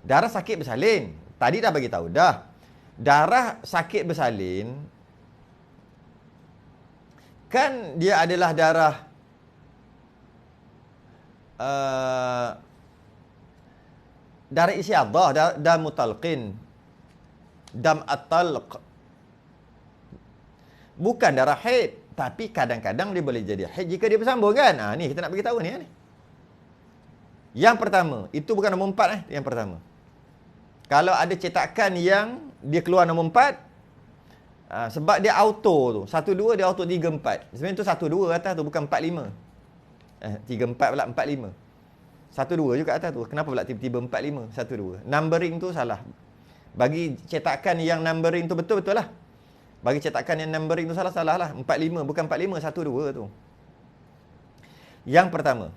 Darah sakit bersalin. Tadi dah bagi tahu dah. Darah sakit bersalin kan dia adalah darah darah isyadhah, dam mutalqin, dam at-talq. Bukan darah haid, tapi kadang-kadang dia boleh jadi haid jika dia bersambung kan. Ni kita nak bagi tahu ni. Yang pertama, itu bukan nombor 4 yang pertama. Kalau ada cetakan yang dia keluar nombor 4, sebab dia auto tu. 1-2 dia auto 3-4. Sebenarnya tu 1-2 atas tu, bukan 4-5. 3-4 pula 4-5. 1-2 juga atas tu. Kenapa pula tiba-tiba 4-5? 1-2. Numbering tu salah. Bagi cetakan yang numbering tu betul-betul lah. Bagi cetakan yang numbering tu salah-salah lah. 4-5 bukan 4-5, 1-2 tu. Yang pertama,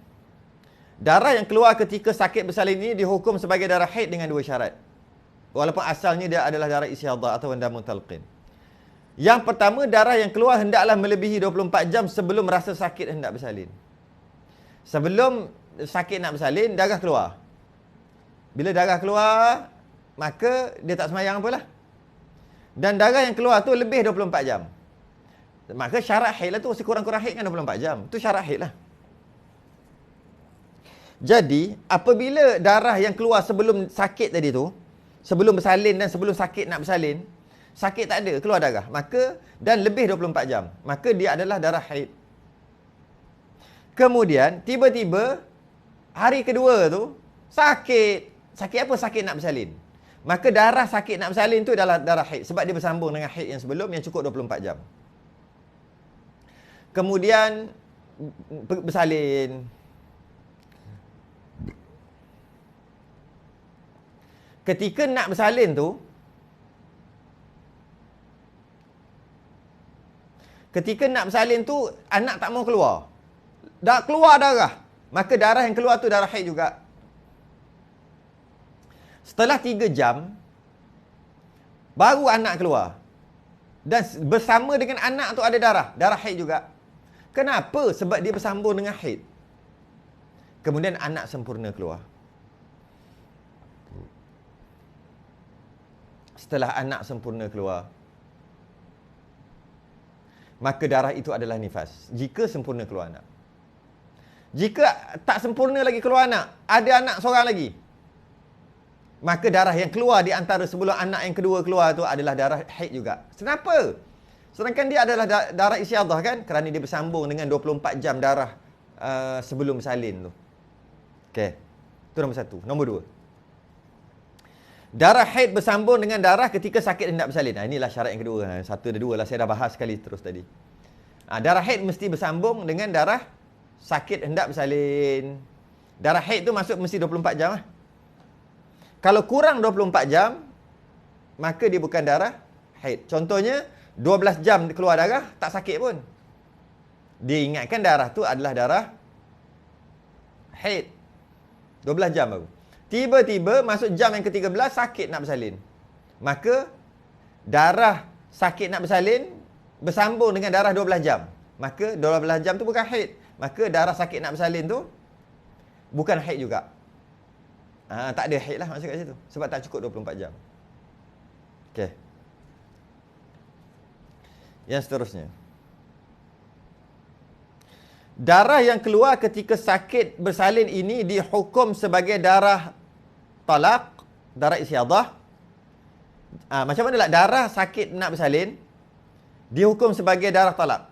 darah yang keluar ketika sakit bersalin ini dihukum sebagai darah haid dengan 2 syarat. Walaupun asalnya dia adalah darah isyadhah atau damun talqin. Yang pertama, darah yang keluar hendaklah melebihi 24 jam sebelum rasa sakit hendak bersalin. Sebelum sakit nak bersalin, darah keluar. Bila darah keluar, maka dia tak semayang apalah. Dan darah yang keluar tu lebih 24 jam. Maka syarat haid lah tu, sekurang-kurang haid kan 24 jam. Tu syarat haid lah. Jadi, apabila darah yang keluar sebelum sakit tadi tu, sebelum bersalin dan sebelum sakit nak bersalin, sakit tak ada, keluar darah, maka dan lebih 24 jam, maka dia adalah darah haid. Kemudian tiba-tiba hari kedua tu sakit. Sakit apa? Sakit nak bersalin. Maka darah sakit nak bersalin tu adalah darah haid sebab dia bersambung dengan haid yang sebelum yang cukup 24 jam. Kemudian bersalin. Ketika nak bersalin tu, anak tak mau keluar. Dah keluar darah. Maka darah yang keluar tu darah haid juga. Setelah 3 jam, baru anak keluar. Dan bersama dengan anak tu ada darah haid juga. Kenapa? Sebab dia bersambung dengan haid. Kemudian anak sempurna keluar. Setelah anak sempurna keluar, maka darah itu adalah nifas. Jika sempurna keluar anak. Jika tak sempurna lagi keluar anak, ada anak seorang lagi, maka darah yang keluar di antara sebelum anak yang kedua keluar tu adalah darah haid juga. Kenapa? Sedangkan dia adalah darah isyadhah kan? Kerana dia bersambung dengan 24 jam darah sebelum bersalin tu. Okey. Itu nombor 1. Nombor 2. Darah haid bersambung dengan darah ketika sakit hendak bersalin. Inilah syarat yang kedua. 1 dan 2 lah. Saya dah bahas sekali terus tadi. Darah haid mesti bersambung dengan darah sakit hendak bersalin. Darah haid tu masuk mesti 24 jam lah. Kalau kurang 24 jam, maka dia bukan darah haid. Contohnya, 12 jam keluar darah, tak sakit pun. Dia ingatkan darah tu adalah darah haid. 12 jam baru. Tiba-tiba masuk jam yang ke-13, sakit nak bersalin. Maka, darah sakit nak bersalin bersambung dengan darah 12 jam. Maka, 12 jam tu bukan haid. Maka, darah sakit nak bersalin tu bukan haid juga. Tak ada haid lah masuk kat situ. Sebab tak cukup 24 jam. Okey. Yang seterusnya. Darah yang keluar ketika sakit bersalin ini dihukum sebagai darah talaq, darah isyadhah. Macam mana lah darah sakit nak bersalin dihukum sebagai darah talaq.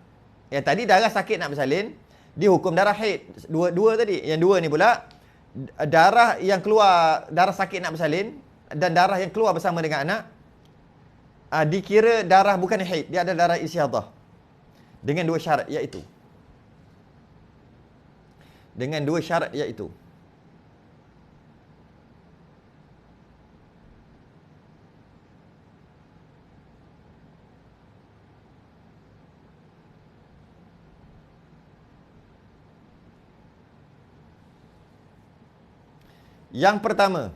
Yang tadi darah sakit nak bersalin dihukum darah haid. Dua tadi. Yang 2 ni pula darah yang keluar, darah sakit nak bersalin dan darah yang keluar bersama dengan anak dikira darah bukan haid, dia ada darah isyadhah. Dengan 2 syarat iaitu. Dengan 2 syarat iaitu. Yang pertama,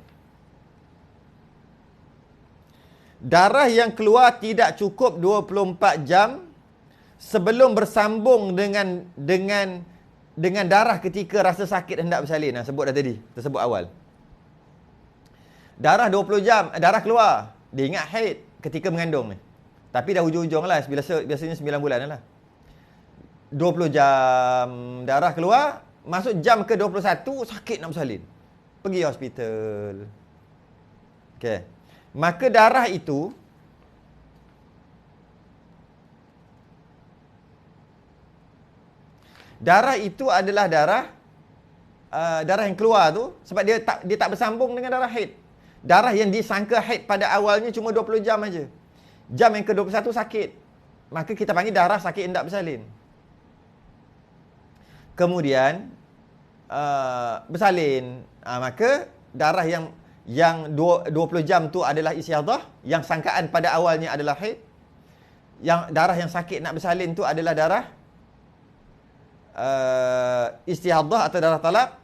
darah yang keluar tidak cukup 24 jam sebelum bersambung dengan darah ketika rasa sakit hendak bersalin. Sebut dah tadi, tersebut awal. Darah 20 jam, darah keluar. Dia ingat haid ketika mengandung ni. Tapi dah hujung-hujung lah, biasanya 9 bulan lah. 20 jam darah keluar, masuk jam ke 21, sakit nak bersalin. Pergi hospital. Okey. Maka darah itu adalah darah yang keluar tu sebab dia tak bersambung dengan darah haid. Darah yang disangka haid pada awalnya cuma 20 jam aja. Jam yang ke-21 sakit. Maka kita panggil darah sakit hendak bersalin. Kemudian bersalin. Maka darah yang 20 jam tu adalah istihadah, yang sangkaan pada awalnya adalah haid. Yang darah yang sakit nak bersalin tu adalah darah istihadah atau darah talak.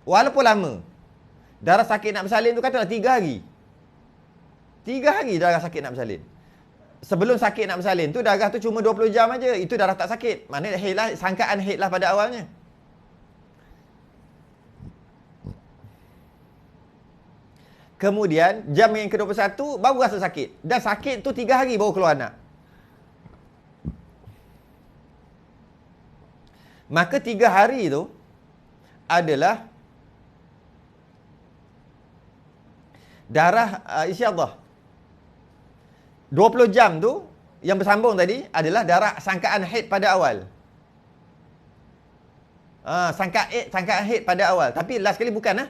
Walaupun lama. Darah sakit nak bersalin tu katalah 3 hari. 3 hari darah sakit nak bersalin. Sebelum sakit nak bersalin tu darah tu cuma 20 jam aja. Itu darah tak sakit. Maknanya haid lah, sangkaan haid lah pada awalnya. Kemudian jam yang ke-21 baru rasa sakit. Dan sakit tu 3 hari baru keluar anak. Maka 3 hari tu adalah darah istihadah. 20 jam tu yang bersambung tadi adalah darah sangkaan haid pada awal. Sangkaan haid pada awal. Tapi last sekali bukan lah.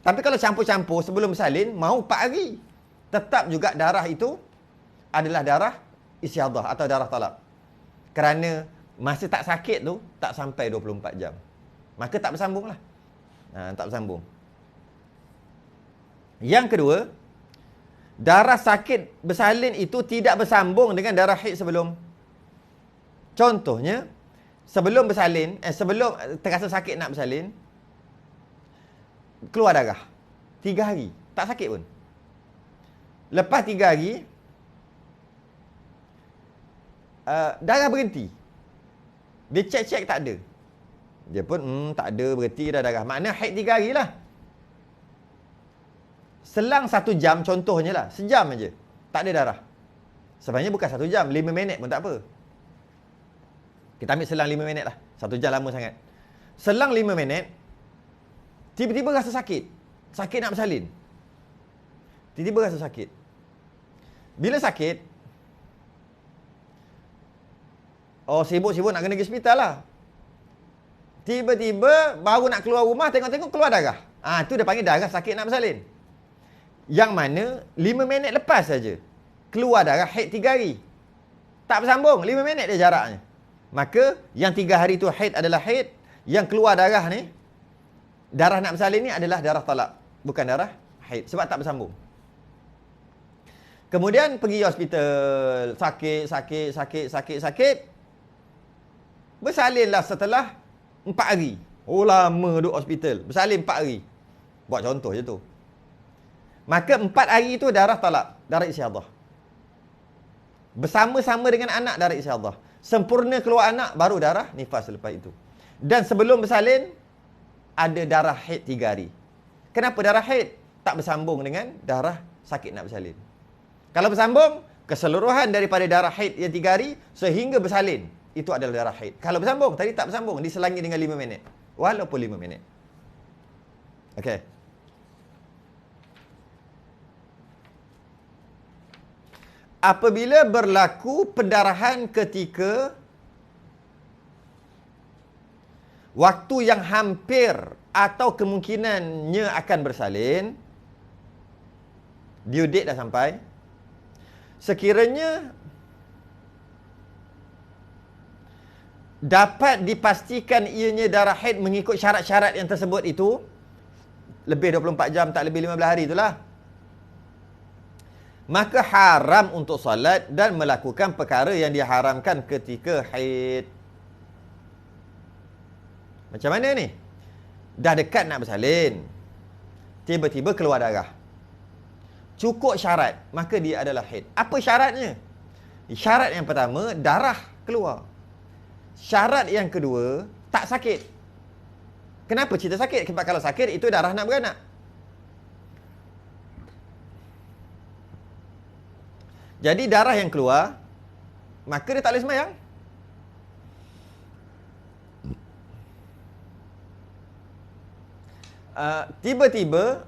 Tapi kalau campur-campur sebelum bersalin, mau 4 hari. Tetap juga darah itu adalah darah istihadah atau darah talak. Kerana masa tak sakit tu, tak sampai 24 jam. Maka tak bersambung lah. Tak bersambung. Yang kedua, darah sakit bersalin itu tidak bersambung dengan darah haid sebelum. Contohnya, sebelum bersalin, sebelum terasa sakit nak bersalin, keluar darah 3 hari, tak sakit pun. Lepas 3 hari, darah berhenti. Dia cek-cek tak ada. Dia pun tak ada, berhenti dah darah. Maknanya haid 3 hari lah. Selang 1 jam contohnya lah, sejam aja tak ada darah. Sebenarnya bukan 1 jam, 5 minit pun tak apa. Kita ambil selang 5 minit lah. 1 jam lama sangat. Selang 5 minit, tiba-tiba rasa sakit. Sakit nak bersalin. Tiba-tiba rasa sakit. Bila sakit, sibuk-sibuk nak kena pergi hospital lah. Tiba-tiba baru nak keluar rumah, tengok-tengok keluar darah. Tu dia panggil darah sakit nak bersalin. Yang mana 5 minit lepas saja keluar darah haid 3 hari. Tak bersambung, 5 minit dia jaraknya. Maka yang 3 hari tu haid adalah haid, yang keluar darah ni, darah nak bersalin ni adalah darah talak, bukan darah haid sebab tak bersambung. Kemudian pergi hospital, sakit. Bersalinlah setelah 4 hari. Lama duduk hospital. Bersalin 4 hari. Buat contoh je tu. Maka 4 hari itu darah talak, darah istihadah. Bersama-sama dengan anak darah istihadah. Sempurna keluar anak baru darah nifas selepas itu. Dan sebelum bersalin ada darah haid 3 hari. Kenapa darah haid tak bersambung dengan darah sakit nak bersalin? Kalau bersambung, keseluruhan daripada darah haid yang 3 hari sehingga bersalin, itu adalah darah haid. Kalau bersambung, tadi tak bersambung, diselangi dengan 5 minit. Walaupun 5 minit. Okey. Apabila berlaku pendarahan ketika waktu yang hampir atau kemungkinannya akan bersalin, due date dah sampai, sekiranya dapat dipastikan ianya darah haid mengikut syarat-syarat yang tersebut itu, lebih 24 jam, tak lebih 15 hari itulah, maka haram untuk solat dan melakukan perkara yang diharamkan ketika haid. Macam mana ni? Dah dekat nak bersalin, tiba-tiba keluar darah. Cukup syarat, maka dia adalah haid. Apa syaratnya? Syarat yang pertama, darah keluar. Syarat yang kedua, tak sakit. Kenapa cerita sakit? Sebab kalau sakit, itu darah nak beranak. Jadi darah yang keluar, maka dia tak boleh sembahyang. Tiba-tiba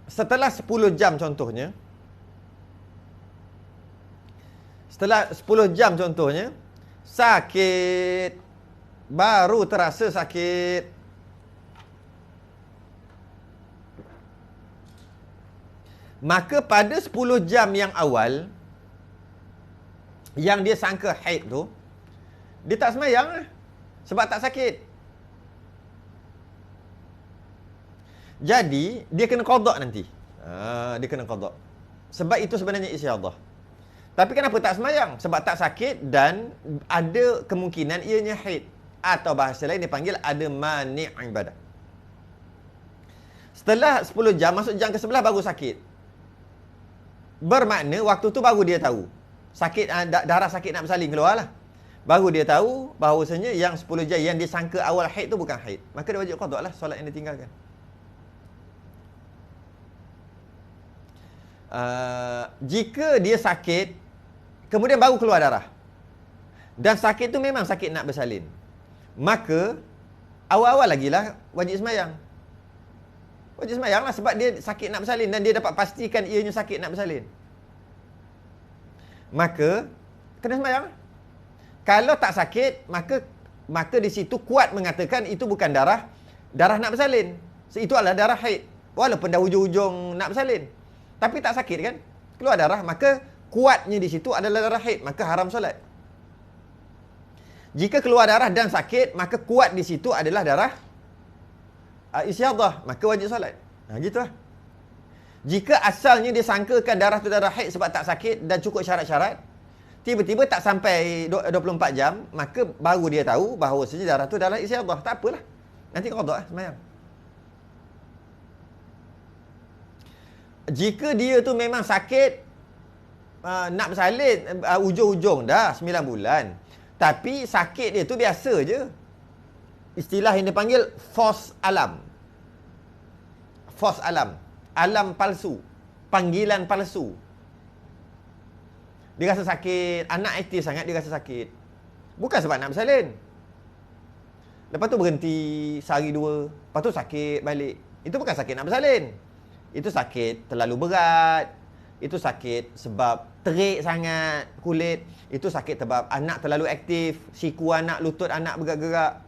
setelah 10 jam contohnya, sakit, baru terasa sakit, maka pada 10 jam yang awal yang dia sangka haid tu, dia tak sembahyang lah, sebab tak sakit. Jadi dia kena qada nanti. Dia kena qada. Sebab itu sebenarnya istiadah. Tapi kenapa tak sembahyang? Sebab tak sakit dan ada kemungkinan ianya haid, atau bahasa lain dipanggil ada mani' ibadah. Setelah 10 jam, masuk jam ke-11 baru sakit. Bermakna waktu tu baru dia tahu sakit, darah sakit nak bersalin keluarlah. Baru dia tahu bahawasanya yang 10 jam yang dia sangka awal haid tu bukan haid. Maka dia wajib qada lah solat yang ditinggalkan. Jika dia sakit kemudian baru keluar darah, dan sakit tu memang sakit nak bersalin, maka awal-awal lagi lah wajib sembahyang. Wajib sembahyang lah, sebab dia sakit nak bersalin dan dia dapat pastikan ianya sakit nak bersalin, maka kena sembahyang. Kalau tak sakit, maka di situ kuat mengatakan itu bukan darah nak bersalin. Itu adalah darah haid, walaupun dah hujung-hujung nak bersalin. Tapi tak sakit kan, keluar darah, maka kuatnya di situ adalah darah haid, maka haram solat. Jika keluar darah dan sakit, maka kuat di situ adalah darah istiadah, maka wajib solat. Gitulah. Jika asalnya dia sangkakan darah tu darah haid sebab tak sakit dan cukup syarat-syarat, tiba-tiba tak sampai 24 jam, maka baru dia tahu bahawa darah tu darah istiadah. Tak apalah, nanti qada sembahyang. Jika dia tu memang sakit nak bersalin hujung-hujung dah 9 bulan, tapi sakit dia tu biasa je, istilah yang dipanggil fos alam, alam palsu, panggilan palsu. Dia rasa sakit, anak aktif sangat dia rasa sakit, bukan sebab nak bersalin. Lepas tu berhenti sehari dua, lepas tu sakit balik. Itu bukan sakit nak bersalin, itu sakit terlalu berat, itu sakit sebab terik sangat kulit, itu sakit sebab anak terlalu aktif, siku anak, lutut anak bergerak-gerak.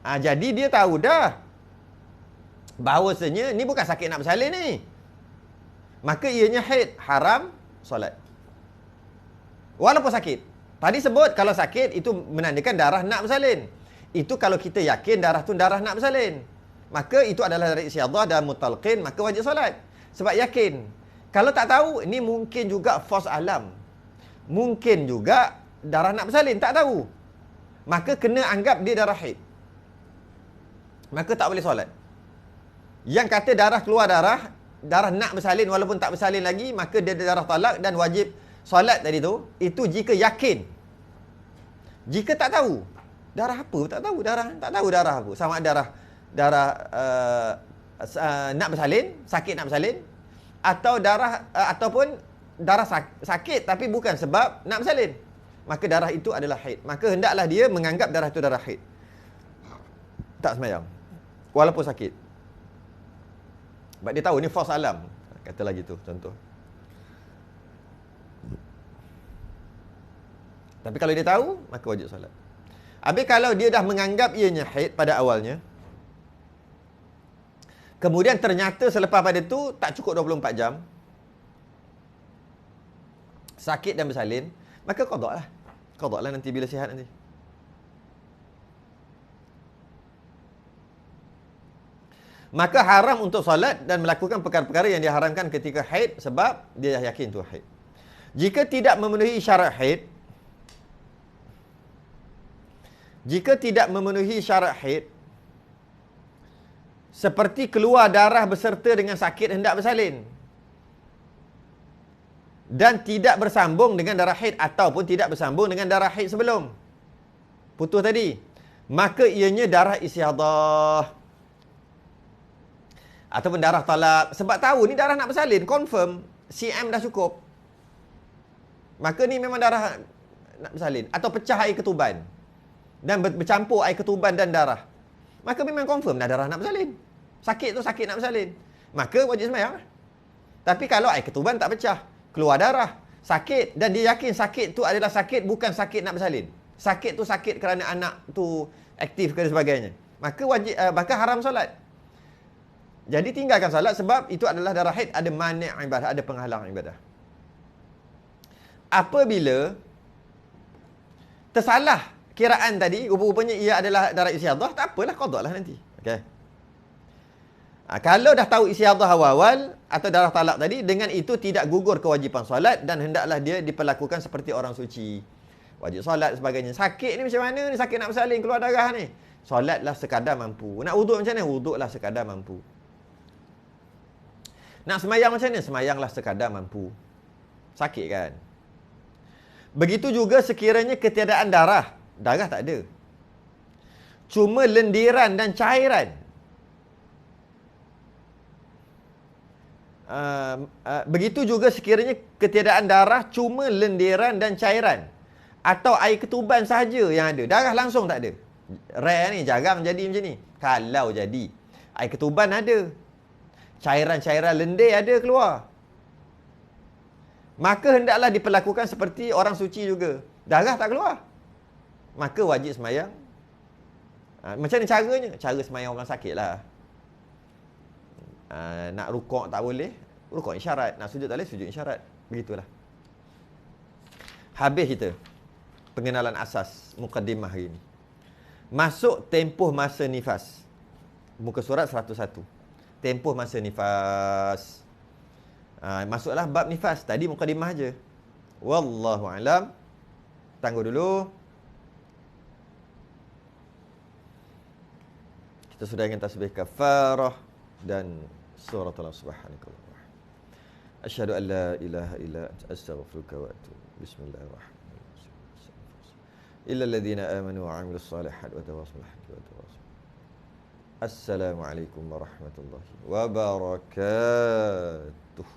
Jadi dia tahu dah bahawasanya ni bukan sakit nak bersalin ni, maka ianya haid, haram solat walaupun sakit. Tadi sebut kalau sakit itu menandakan darah nak bersalin. Itu kalau kita yakin darah tu darah nak bersalin, maka itu adalah dari istiadah dan mutalqin, maka wajib solat sebab yakin. Kalau tak tahu, ini mungkin juga fos alam, mungkin juga darah nak bersalin, tak tahu, maka kena anggap dia darah haid, maka tak boleh solat. Yang kata darah keluar darah nak bersalin walaupun tak bersalin lagi, maka dia darah talak dan wajib solat tadi tu, itu jika yakin. Jika tak tahu darah apa, tak tahu darah apa, sama darah nak bersalin, sakit nak bersalin, atau darah ataupun darah sakit tapi bukan sebab nak bersalin, maka darah itu adalah haid, maka hendaklah dia menganggap darah itu darah haid, tak sembahyang walaupun sakit. Sebab dia tahu ni fos alam, katalah gitu contoh. Tapi kalau dia tahu, maka wajib solat. Habis kalau dia dah menganggap ianya haid pada awalnya, kemudian ternyata selepas pada tu tak cukup 24 jam, sakit dan bersalin, maka qada lah nanti bila sihat nanti. Maka haram untuk solat dan melakukan perkara-perkara yang diharamkan ketika haid sebab dia dah yakin tu haid. Jika tidak memenuhi syarat haid, seperti keluar darah beserta dengan sakit hendak bersalin dan tidak bersambung dengan darah haid ataupun tidak bersambung dengan darah haid sebelum putus tadi, maka ianya darah istiadah ataupun darah talak, sebab tahu ni darah nak bersalin, confirm CM dah cukup, maka ni memang darah nak bersalin. Atau pecah air ketuban dan bercampur air ketuban dan darah, maka memang confirm dah darah nak bersalin. Sakit tu sakit nak bersalin, maka wajib sembahyang. Tapi kalau air ketuban tak pecah, keluar darah, sakit, dan dia yakin sakit tu adalah sakit bukan sakit nak bersalin, sakit tu sakit kerana anak tu aktif ke sebagainya, maka wajib maka haram solat. Jadi tinggalkan solat sebab itu adalah darah haid, ada mani' ibadah, ada penghalang ibadah. Apabila tersalah kiraan tadi, rupa-rupanya ia adalah darah istiadah, tak apalah, qada lah nanti. Okey. Kalau dah tahu istiadah awal-awal atau darah talak tadi, dengan itu tidak gugur kewajipan solat dan hendaklah dia diperlakukan seperti orang suci. Wajib solat sebagainya. Sakit ni macam mana ni? Sakit nak bersalin, keluar darah ni. Solatlah sekadar mampu. Nak wuduk macam mana? Wuduklah sekadar mampu. Nak semayang macam mana? Semayanglah sekadar mampu. Sakit kan? Begitu juga sekiranya ketiadaan darah. Darah tak ada, cuma lendiran dan cairan. Begitu juga sekiranya ketiadaan darah, cuma lendiran dan cairan, atau air ketuban sahaja yang ada. Darah langsung tak ada. Rare ni, jarang jadi macam ni. Kalau jadi, air ketuban ada, cairan-cairan lendir ada keluar, maka hendaklah diperlakukan seperti orang suci juga. Darah tak keluar, maka wajib semayang. Macam ni caranya? Cara semayang orang sakit lah. Nak rukuk tak boleh, rukuk isyarat. Nak sujud tak boleh, sujud isyarat. Begitulah. Habis kita pengenalan asas mukaddimah hari ni. Masuk tempoh masa nifas. Muka surat 101. Tempoh masa nifas. Masuklah bab nifas. Tadi mukaddimah je. Wallahu alam. Tangguh dulu. Kita sudah ingin tasbih kafarah dan surah Al-Subhanakallah. Asyhadu an la ilaha illa anta astaghfiruka wa atubu. Bismillahirrahmanirrahim. Illa alladhina amanu wa 'amilus salihati wa tawassaw bil haqqi wa tawassaw. Assalamualaikum warahmatullahi wabarakatuh.